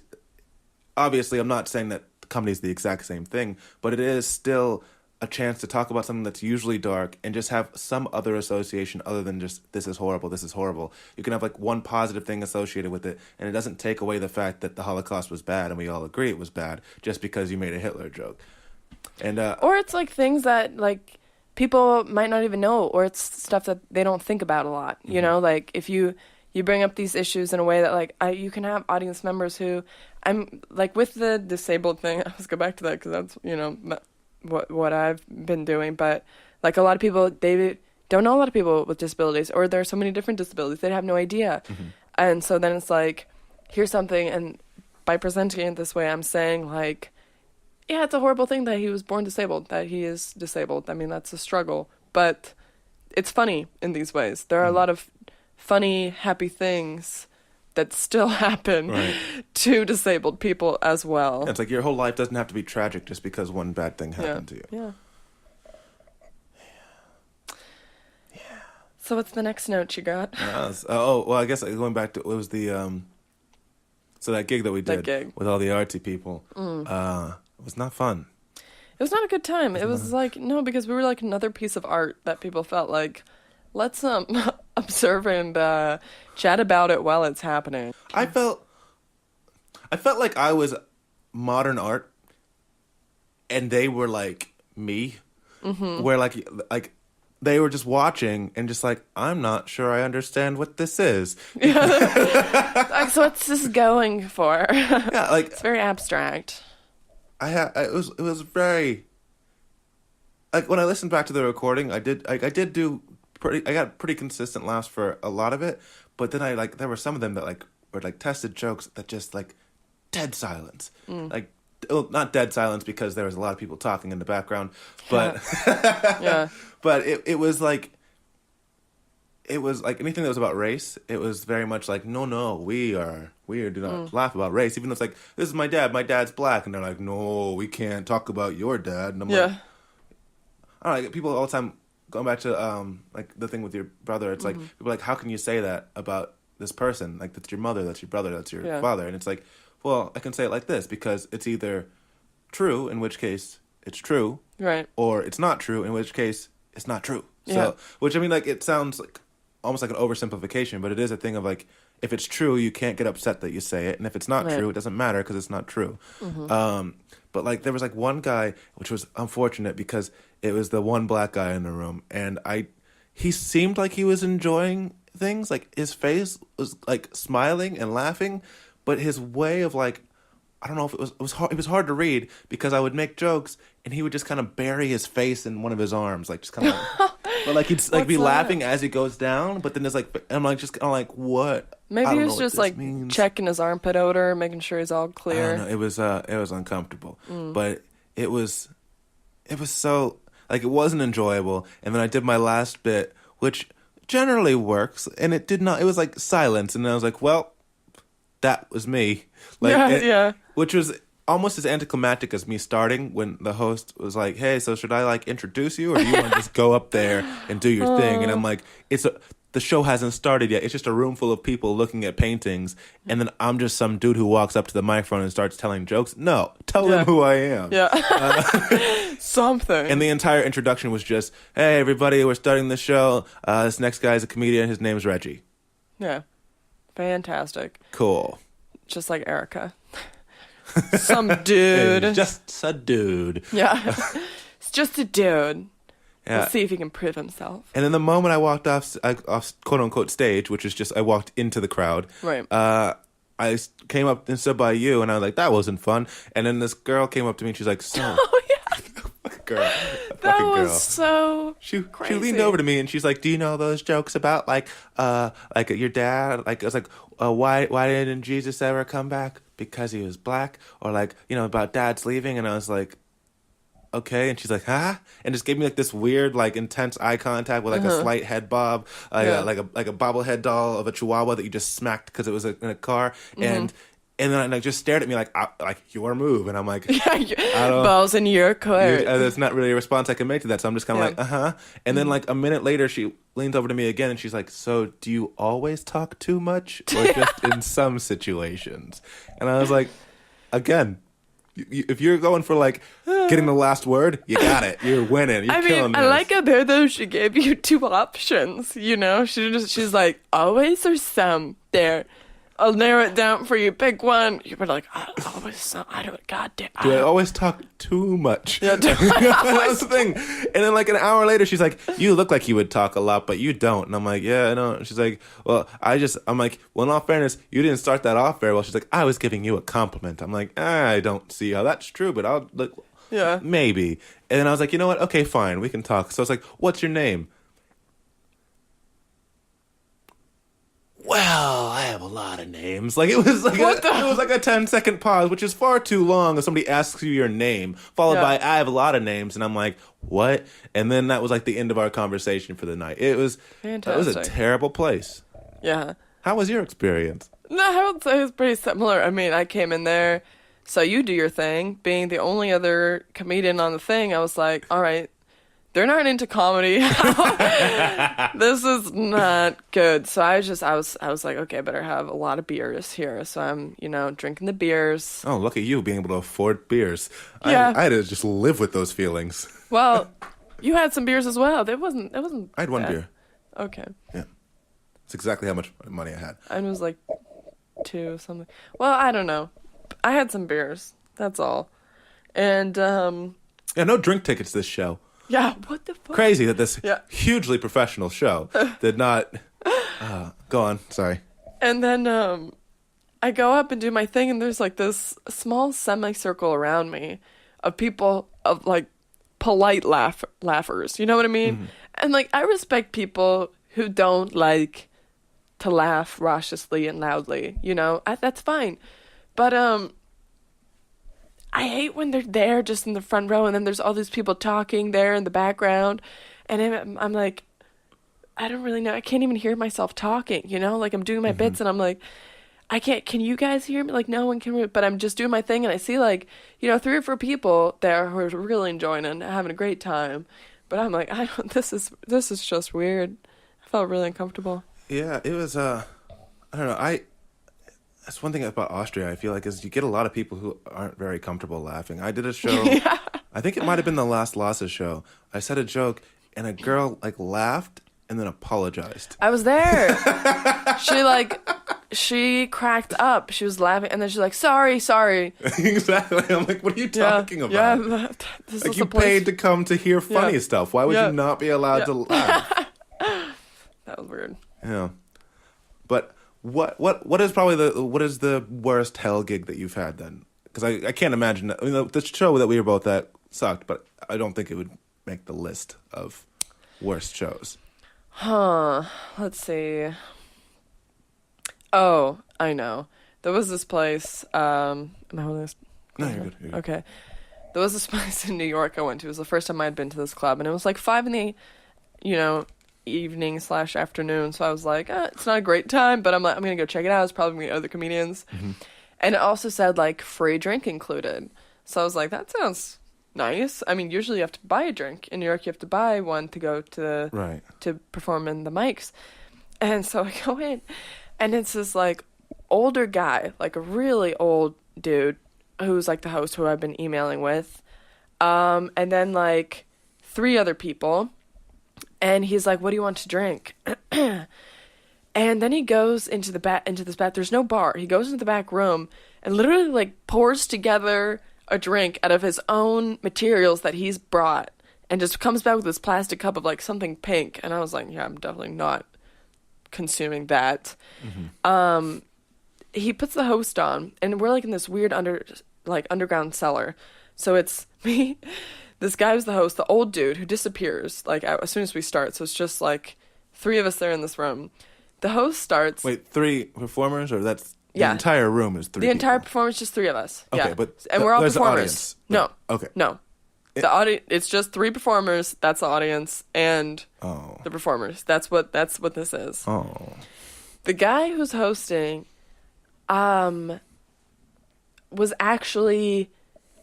obviously, I'm not saying that comedy is the exact same thing, but it is still a chance to talk about something that's usually dark and just have some other association other than just this is horrible, this is horrible. You can have like one positive thing associated with it, and it doesn't take away the fact that the Holocaust was bad and we all agree it was bad just because you made a Hitler joke. And or it's like things that like people might not even know, or it's stuff that they don't think about a lot. You know, like if you bring up these issues in a way that like you can have audience members who, I'm like with the disabled thing. Let's go back to that because that's, you know, what I've been doing. But like a lot of people, they don't know a lot of people with disabilities, or there are so many different disabilities they have no idea. And so then it's like, here's something, and by presenting it this way, I'm saying like, yeah, it's a horrible thing that he was born disabled, that he is disabled. I mean, that's a struggle, but it's funny in these ways. There are a lot of funny, happy things that still happen to disabled people as well. It's like your whole life doesn't have to be tragic just because one bad thing happened to you. Yeah. So what's the next note you got? Well, I guess going back to, it was the, so that gig that we did with all the artsy people, it was not fun. It was not a good time. It was like, no, because we were like another piece of art that people felt like, let's observe and chat about it while it's happening. I felt like I was modern art, and they were like me, where like they were just watching and just like, I'm not sure I understand what this is. Like, so what's this going for? Yeah, like it's very abstract. It was very, like when I listened back to the recording, I got pretty consistent laughs for a lot of it, but then there were some of them that like were like tested jokes that just like dead silence, like, well, not dead silence because there was a lot of people talking in the background, but but it was like anything that was about race. It was very much like, no, we do not laugh about race, even though it's like, this is my dad, my dad's black, and they're like, no, we can't talk about your dad, and I'm like, I don't know, people all the time going back to like the thing with your brother. It's like people are like, how can you say that about this person? Like, that's your mother, that's your brother, that's your father, and it's like, well, I can say it like this because it's either true, in which case it's true, right, or it's not true, in which case it's not true. So, which I mean, like, it sounds like almost like an oversimplification, but it is a thing of like, if it's true, you can't get upset that you say it, and if it's not true, it doesn't matter because it's not true. But like, there was like one guy, which was unfortunate because it was the one black guy in the room, and he seemed like he was enjoying things, like his face was like smiling and laughing, but his way of like, I don't know if it was hard to read because I would make jokes and he would just kind of bury his face in one of his arms, like just kind of like, but like he'd like be laughing as he goes down, but then there's like, I'm like just kind of like, what? Maybe he was just like checking his armpit odor, making sure he's all clear. I don't know. It was uncomfortable, but it was so like, it wasn't enjoyable. And then I did my last bit, which generally works, and it did not. It was like silence, and I was like, well, that was me. Like, which was almost as anticlimactic as me starting when the host was like, hey, so should I like introduce you, or do you want to just go up there and do your thing? And I'm like, the show hasn't started yet. It's just a room full of people looking at paintings, and then I'm just some dude who walks up to the microphone and starts telling jokes. No, tell them who I am. Something. And the entire introduction was just, hey, everybody, we're starting the show. This next guy is a comedian. His name's Reggie. Yeah. Fantastic. Cool. Just like Erica. Some dude. Hey, just a dude. Yeah. It's just a dude. Yeah. We'll see if he can prove himself. And then the moment I walked off quote-unquote stage, which is just I walked into the crowd. Right. I came up and stood by you, and I was like, that wasn't fun. And then this girl came up to me, and she's like, so. Oh, yeah. girl. That was so She crazy. leaned over to me and she's like, "Do you know those jokes about like your dad? Like I was like, why didn't Jesus ever come back? Because he was black, or like about dads leaving?" And I was like, "Okay." And she's like, "Huh?" And just gave me like this weird, like intense eye contact with like a slight head bob, like a bobblehead doll of a chihuahua that you just smacked because it was in a car, and then like just stared at me like your move, and I'm like, balls in your court. That's not really a response I can make to that, so I'm just kind of like, And then like a minute later, she leans over to me again, and she's like, "So do you always talk too much, or just in some situations?" And I was like, again. If you're going for like getting the last word, you got it. You're winning. You're killing I like it there though. She gave you two options. She's like always or some. There, I'll narrow it down for you. Pick one. You were like always some. I don't. Goddamn. Do I always talk too much? Yeah, that's the thing. And then like an hour later, she's like, "You look like you would talk a lot, but you don't." And I'm like, "Yeah, I know." And she's like, "Well, I'm like, well, in all fairness, you didn't start that off very well." She's like, "I was giving you a compliment." I'm like, "I don't see how that's true, but I'll like, maybe." And then I was like, "You know what? Okay, fine, we can talk." So I was like, "What's your name?" "Well, I have a lot of names." Like it was like it was like a 10-second pause, which is far too long if somebody asks you your name, followed by "I have a lot of names," and I'm like, "What?" And then that was like the end of our conversation for the night. It was fantastic. That was a terrible place. Yeah. How was your experience? No, I would say it was pretty similar. I mean, I came in there, so you do your thing. Being the only other comedian on the thing, I was like, all right. They're not into comedy. This is not good. So I was like, okay, I better have a lot of beers here. So I'm, drinking the beers. Oh, look at you being able to afford beers. Yeah. I had to just live with those feelings. Well, you had some beers as well. It wasn't I had one beer. Okay. Yeah. That's exactly how much money I had. Mine was like 2 something. Well, I don't know. I had some beers. That's all. And yeah, no drink tickets this show. Yeah, what the fuck? Crazy that this hugely professional show did not... go on, sorry. And then I go up and do my thing, and there's like this small semicircle around me of people, of like polite laughers, you know what I mean? Mm-hmm. And like, I respect people who don't like to laugh raucously and loudly, that's fine. But I hate when they're there just in the front row and then there's all these people talking there in the background. And I'm like, I don't really know. I can't even hear myself talking, Like I'm doing my bits and I'm like, I can't, can you guys hear me? Like no one can, but I'm just doing my thing and I see like, 3 or 4 people there who are really enjoying it and having a great time. But I'm like, this is just weird. I felt really uncomfortable. Yeah, it was, I don't know. That's one thing about Austria, I feel like, is you get a lot of people who aren't very comfortable laughing. I did a show, I think it might have been the Last Losses show. I said a joke, and a girl, like, laughed and then apologized. I was there. She cracked up. She was laughing, and then she's like, sorry. Exactly. I'm like, what are you talking about? Yeah, this like, you paid to come to hear funny stuff. Why would you not be allowed to laugh? That was weird. Yeah. But... What is the worst hell gig that you've had then? Because I can't imagine that. I mean, the show that we were both at sucked, but I don't think it would make the list of worst shows. Let's see. Oh, I know. There was this place. Am I holding this? No, you're good. Okay. There was this place in New York I went to. It was the first time I had been to this club, and it was like 5 in the, evening/afternoon. So I was like, it's not a great time, but I'm gonna go check it out. It's probably gonna be other comedians. Mm-hmm. And it also said like free drink included. So I was like, that sounds nice. I mean, usually you have to buy a drink. In New York, you have to buy one to go to to perform in the mics. And so I go in, and it's this like older guy, like a really old dude, who's like the host who I've been emailing with, and then like 3 other people. And he's like, what do you want to drink? And then he goes into this bath. There's no bar. He goes into the back room and literally like pours together a drink out of his own materials that he's brought and just comes back with this plastic cup of like something pink. And I was like, yeah, I'm definitely not consuming that. Mm-hmm. He puts the host on and we're like in this weird underground cellar. So it's me, this guy who's the host, the old dude who disappears like as soon as we start. So it's just like 3 of us there in this room. The host starts. Wait, 3 performers, or that's the Yeah. entire room is 3 The entire people? performance, just 3 of us. Okay, Yeah. but and we're all there's an performers. audience. No. Okay. No. The it's just 3 performers. That's the audience and the performers. That's what this is. Oh. The guy who's hosting, was actually,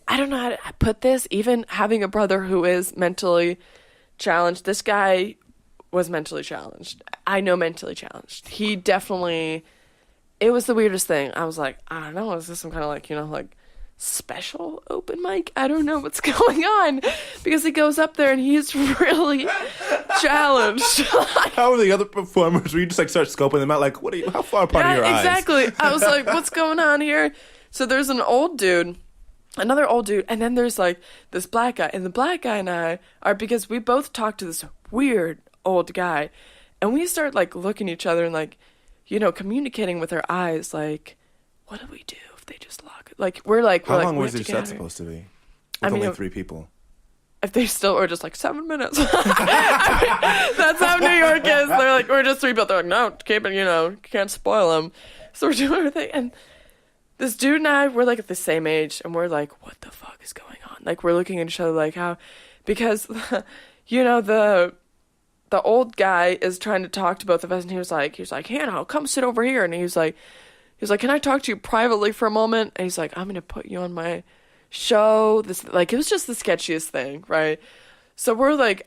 I don't know how to put this. Even having a brother who is mentally challenged, this guy was mentally challenged. I know mentally challenged. He definitely. It was the weirdest thing. I was like, I don't know. Is this some kind of like special open mic? I don't know what's going on, because he goes up there and he's really challenged. How are the other performers? Where you just like start scoping them out? Like, what are you? How far apart are your eyes? Exactly. I was like, what's going on here? So there's an old dude, another old dude, and then there's like this black guy. And the black guy and I are, because we both talked to this weird old guy, and we start like looking at each other and like, communicating with our eyes, like, what do we do if they just lock it? Like, we're like, How long we was have your to get out set of here. supposed to be? I With mean, only 3 people. If they still are just like 7 minutes. That's how New York is. They're like, we're just 3 people. They're like, no, keep it, can't spoil them. So we're doing everything. And this dude and I, we're like at the same age, and we're like, what the fuck is going on? Like, we're looking at each other like, how? Because, the old guy is trying to talk to both of us, and he was like, Hannah, come sit over here. And he was like, can I talk to you privately for a moment? And he's like, I'm gonna put you on my show. This, like, it was just the sketchiest thing, right? So we're like,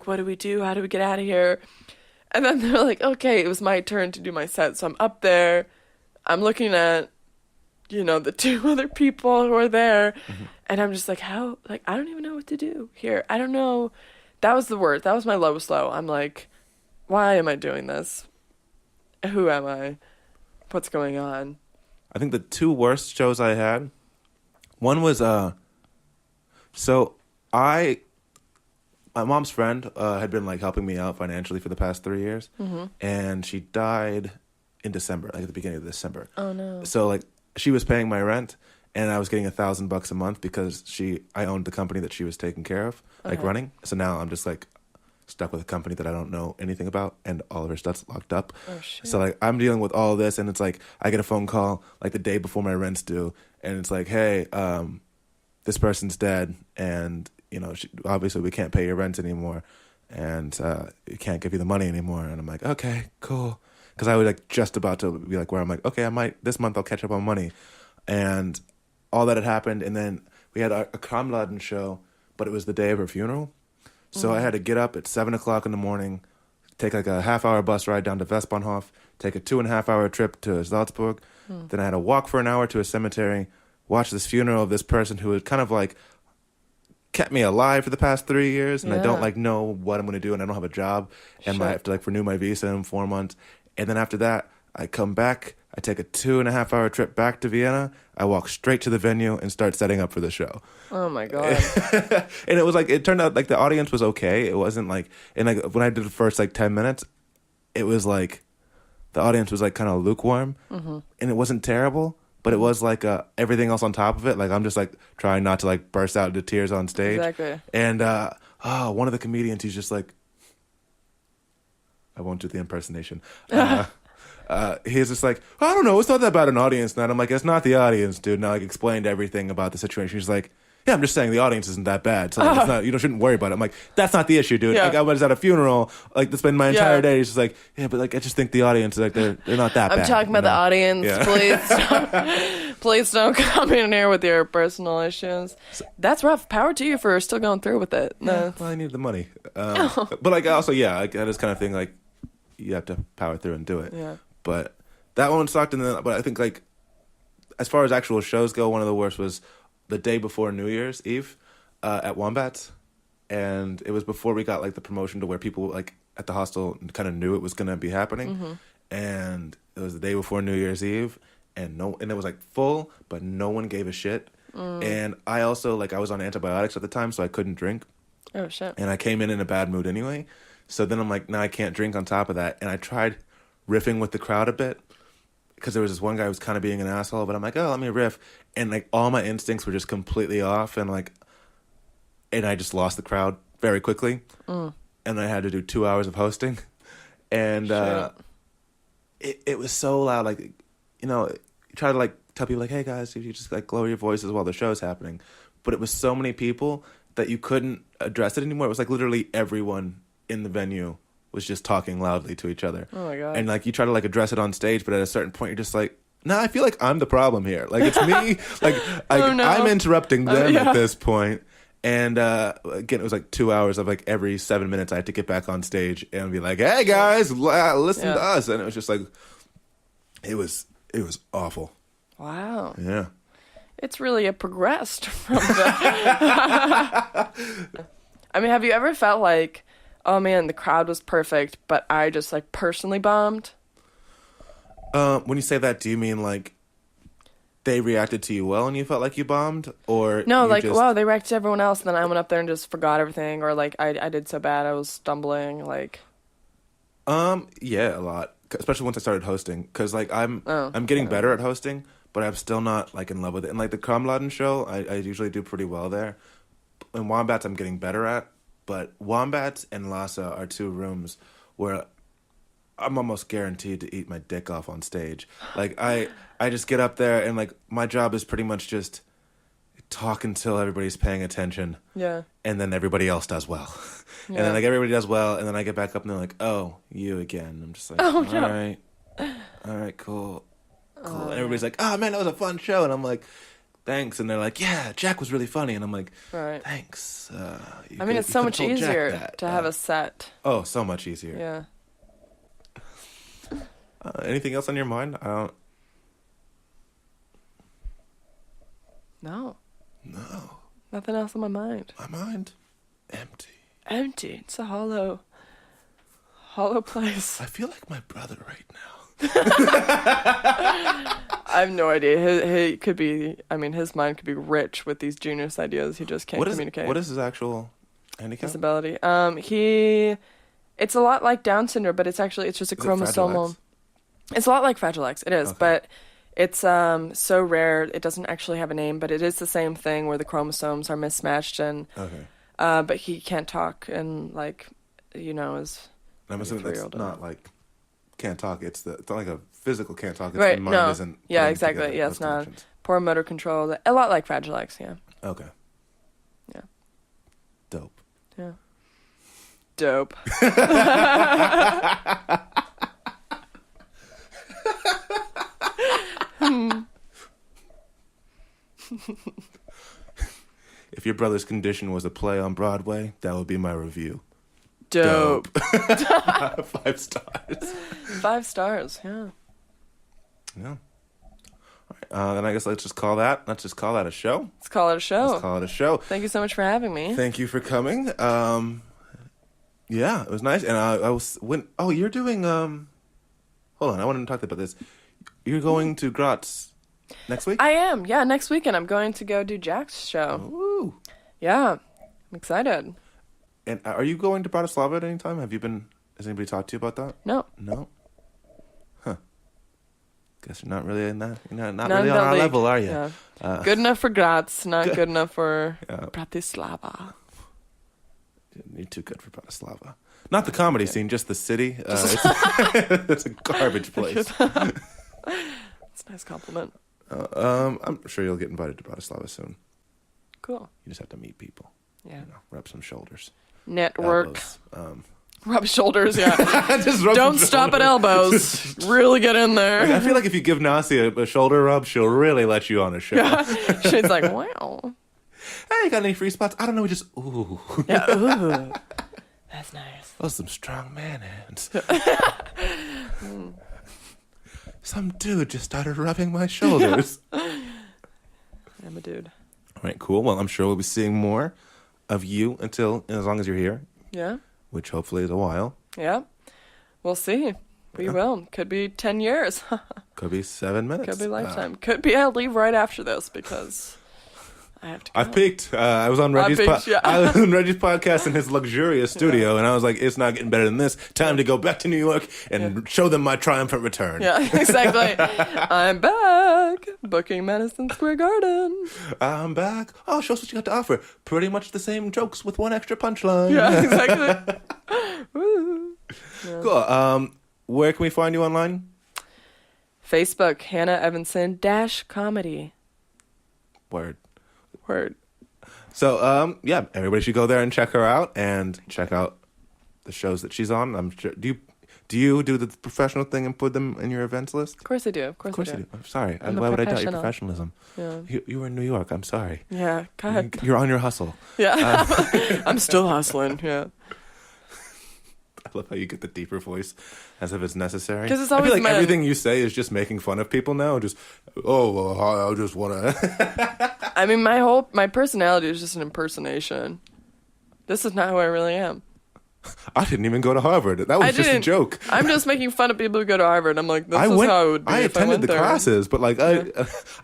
what do we do? How do we get out of here? And then they're like, okay, it was my turn to do my set. So I'm up there, I'm looking at, the 2 other people who are there, and I'm just like, how? Like, I don't even know what to do here. I don't know. That was the worst. That was my lowest low. I'm like, why am I doing this? Who am I? What's going on? I think the 2 worst shows I had. One was my mom's friend had been like helping me out financially for the past 3 years, and she died in December, like at the beginning of December. Oh no! So like she was paying my rent, and I was getting $1,000 a month because I owned the company that she was taking care of, like running. So now I'm just like stuck with a company that I don't know anything about, and all of her stuff's locked up. Oh shit! So like I'm dealing with all of this, and it's like I get a phone call like the day before my rent's due, and it's like, hey, this person's dead, and obviously we can't pay your rent anymore, and we can't give you the money anymore. And I'm like, okay, cool, because I was like just about to be like where I'm like, okay, this month I'll catch up on money, and all that had happened, and then we had a Kamladen show, but it was the day of her funeral. So I had to get up at 7 o'clock in the morning, take like a half-hour bus ride down to Westbahnhof, take a 2.5-hour trip to Salzburg. Then I had to walk for an hour to a cemetery, watch this funeral of this person who had kind of like kept me alive for the past 3 years, and I don't like know what I'm going to do, and I don't have a job, and I have to like renew my visa in 4 months. And then after that, I come back, I take a 2.5-hour trip back to Vienna, I walk straight to the venue and start setting up for the show. Oh my god! And it was like, it turned out like the audience was okay. It wasn't like, and like when I did the first like 10 minutes, it was like the audience was like kind of lukewarm, and it wasn't terrible, but it was like everything else on top of it. Like I'm just like trying not to like burst out into tears on stage. Exactly. And one of the comedians, he's just like, I won't do the impersonation. He's just like, I don't know, it's not that bad an audience night. I'm like, it's not the audience, dude. And I like explained everything about the situation. He's like, yeah, I'm just saying the audience isn't that bad. So like, it's not, shouldn't worry about it. I'm like, that's not the issue, dude. Yeah. Like I was at a funeral, like that's been my entire day. He's just like, yeah, but like I just think the audience, like they're not that bad. I'm talking about the audience. Yeah. Please don't come in here with your personal issues. That's rough. Power to you for still going through with it. No. Well, I need the money. But like also, like that is kind of thing, like you have to power through and do it. Yeah. But that one sucked. And then, but I think like as far as actual shows go, one of the worst was the day before New Year's Eve at Wombats. And it was before we got like the promotion to where people like at the hostel kind of knew it was going to be happening. And it was the day before New Year's Eve, and it was like full, but no one gave a shit. And I also I was on antibiotics at the time, so I couldn't drink. Oh shit. And I came in a bad mood anyway. So then I'm like, now I can't drink on top of that. And I tried riffing with the crowd a bit, because there was this one guy who was kind of being an asshole, but I'm like, oh, let me riff. And like all my instincts were just completely off. And like and I just lost the crowd very quickly. And I had to do 2 hours of hosting. And it was so loud. Like, you know, you try to, like, tell people, like, hey, guys, if you just, like, lower your voices while the show's happening. But it was so many people that you couldn't address it anymore. It was, like, literally everyone in the venue was just talking loudly to each other. Oh, my God. And, like, you try to, like, address it on stage, but at a certain point, you're just like, no, I feel like I'm the problem here. Like, it's me. Like, Oh, no. I'm interrupting them Yeah. at this point. And again, it was like 2 hours of like every 7 minutes I had to get back on stage and be like, hey, guys, listen to us. And it was just like, it was awful. Wow. Yeah. It's really progressed from that. I mean, have you ever felt like, oh, man, the crowd was perfect, but I just, like, personally bombed? When you say that, do you mean like they reacted to you well and you felt like you bombed? Or No, you like, just... wow, they reacted to everyone else, and then I went up there and just forgot everything, or, like, I did so bad, I was stumbling, like... Yeah, a lot. Especially once I started hosting. Because, like, I'm getting better at hosting, but I'm still not, like, in love with it. And, like, the Kromladen show, I usually do pretty well there. And Wombats I'm getting better at. But Wombats and Lhasa are two rooms where I'm almost guaranteed to eat my dick off on stage. Like, I just get up there and, like, my job is pretty much just talk until everybody's paying attention. Yeah. And then everybody else does well. Yeah. And then, like, everybody does well, and then I get back up and they're like, oh, you again. I'm just like, Oh, all no. right, cool. And everybody's like, oh, man, that was a fun show. And I'm like, thanks. And they're like, yeah, Jack was really funny. And I'm like, Right. thanks. I mean, it's so much easier to have a set. Oh, so much easier. Yeah. Anything else on your mind? No. No. Nothing else on my mind. My mind? Empty. Empty. It's a hollow place. I feel like my brother right now. I have no idea. He could be, I mean, his mind could be rich with these genius ideas. He just can't communicate. What is his actual handicap? Disability. It's a lot like Down syndrome, but it's just a Is it chromosomal. Fragile X? It's a lot like Fragile X. It is, Okay. but it's so rare. It doesn't actually have a name, but it is the same thing where the chromosomes are mismatched, and Okay. but he can't talk, and like, is. I'm assuming that's 3-year-old not like can't talk. It's not like a physical can't talk. It's Right, the mind no. isn't. Yeah, putting exactly. together Yeah, those it's not. connections. Poor motor control. A lot like Fragile X. Yeah. Okay. Yeah. Dope. Yeah. Dope. If your brother's condition was a play on Broadway, that would be my review. Dope. 5 stars. 5 stars. Yeah. Yeah. All right. Then I guess let's just call that a show. Let's call it a show. Let's call it a show. Thank you so much for having me. Thank you for coming. Yeah, it was nice. And you're doing, hold on, I wanted to talk about this. You're going to Graz next week? I am. Yeah, next weekend I'm going to go do Jack's show. Ooh. Yeah. I'm excited. And are you going to Bratislava at any time? Has anybody talked to you about that? No. No? Huh. Guess you're not really in that. You're not in really on that our league. level, are you? Yeah. Good enough for Graz, not good enough for Bratislava. You're too good for Bratislava. Not the comedy scene, just the city. It's a garbage place. It's a nice compliment. I'm sure you'll get invited to Bratislava soon. Cool. You just have to meet people. Yeah. Rub some shoulders. Network. Elbows. Rub shoulders, yeah. Just rub Don't some stop at shoulders. elbows. Really get in there. I feel like if you give Nasi a shoulder rub, she'll really let you on a show. She's like, wow. Hey, got any free spots? I don't know. We just ooh. Yeah. Ooh. That's nice. Those some strong man hands. Some dude just started rubbing my shoulders. I'm a dude. All right, cool. Well, I'm sure we'll be seeing more of you as long as you're here. Yeah. Which hopefully is a while. Yeah. We'll see. We will. Could be 10 years. Could be 7 minutes. Could be lifetime. Could be I'll leave right after this because I have to go. I peaked. I was on Reggie's I was on Reggie's podcast in his luxurious studio, and I was like, it's not getting better than this. Time to go back to New York and show them my triumphant return. Yeah, exactly. I'm back. back. Booking Madison Square Garden. I'm back. Oh, show us what you got to offer. Pretty much the same jokes with one extra punchline. Yeah, exactly. Woo. Yeah. Cool. Where can we find you online? Facebook, Hanna Evensen -comedy. Word. Word. So, yeah, everybody should go there and check her out and check out the shows that she's on. I'm sure. Do you do the professional thing and put them in your events list? Of course I do. Of course I do. You do. I'm sorry. I'm Why a would I doubt your professional. professionalism? Yeah. You were in New York. I'm sorry. Yeah. God. You're on your hustle. Yeah. I'm still hustling. Yeah. I love how you get the deeper voice as if it's necessary. 'Cause it's I always feel like men. everything you say is just making fun of people now. Just, I just want to. I mean, my personality is just an impersonation. This is not who I really am. I didn't even go to Harvard. That was just a joke. I'm just making fun of people who go to Harvard. I'm like, this I is how it would be I if I attended went the there. classes, but like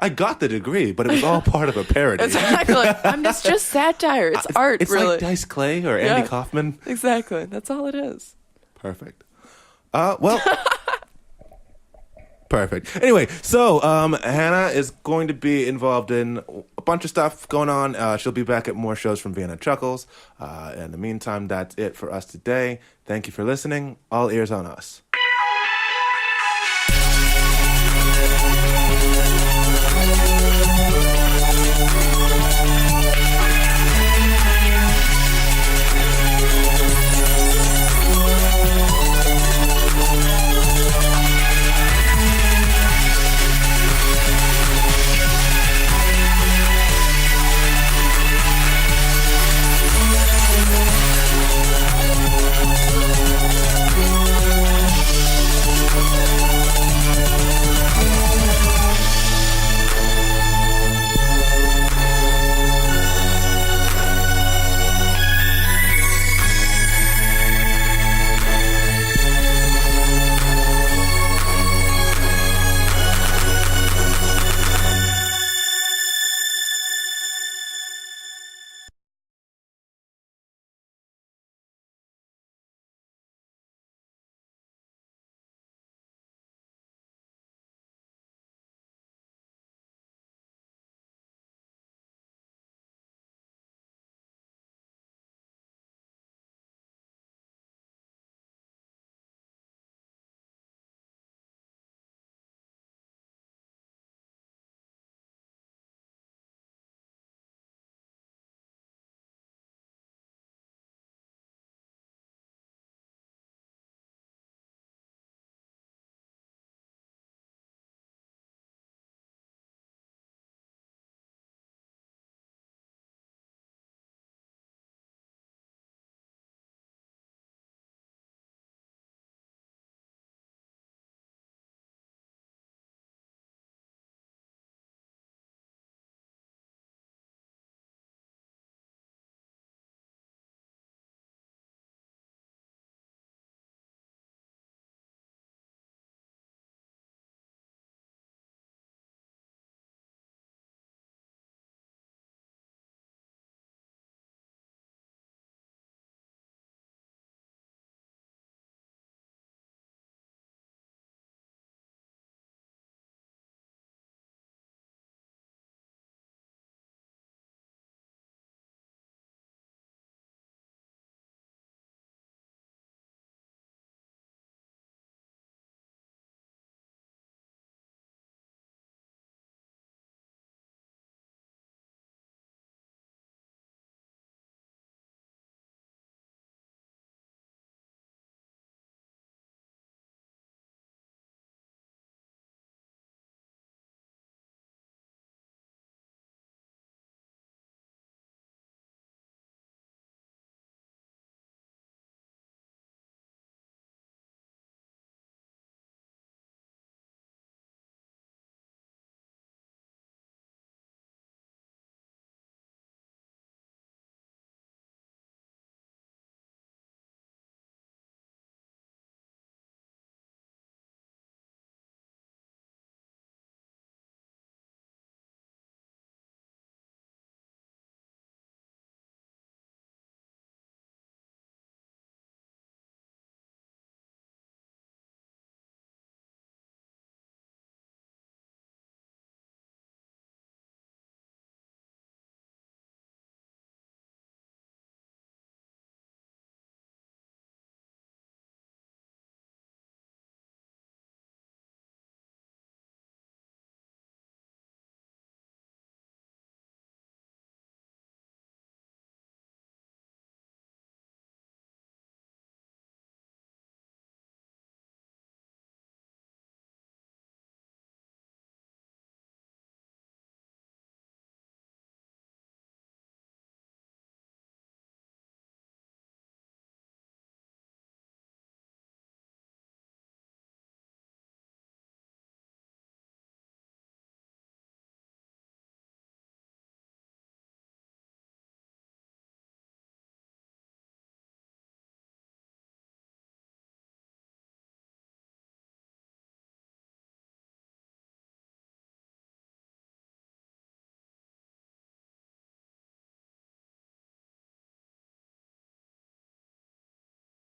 I got the degree, but it was all part of a parody. Exactly. It's just satire. It's art, It's really. like Dice Clay or Andy Yeah. Kaufman. Exactly. That's all it is. Perfect. Well, perfect. Anyway, so Hanna is going to be involved in a bunch of stuff going on. She'll be back at more shows from Vienna Chuckles. In the meantime, that's it for us today. Thank you for listening. All ears on us.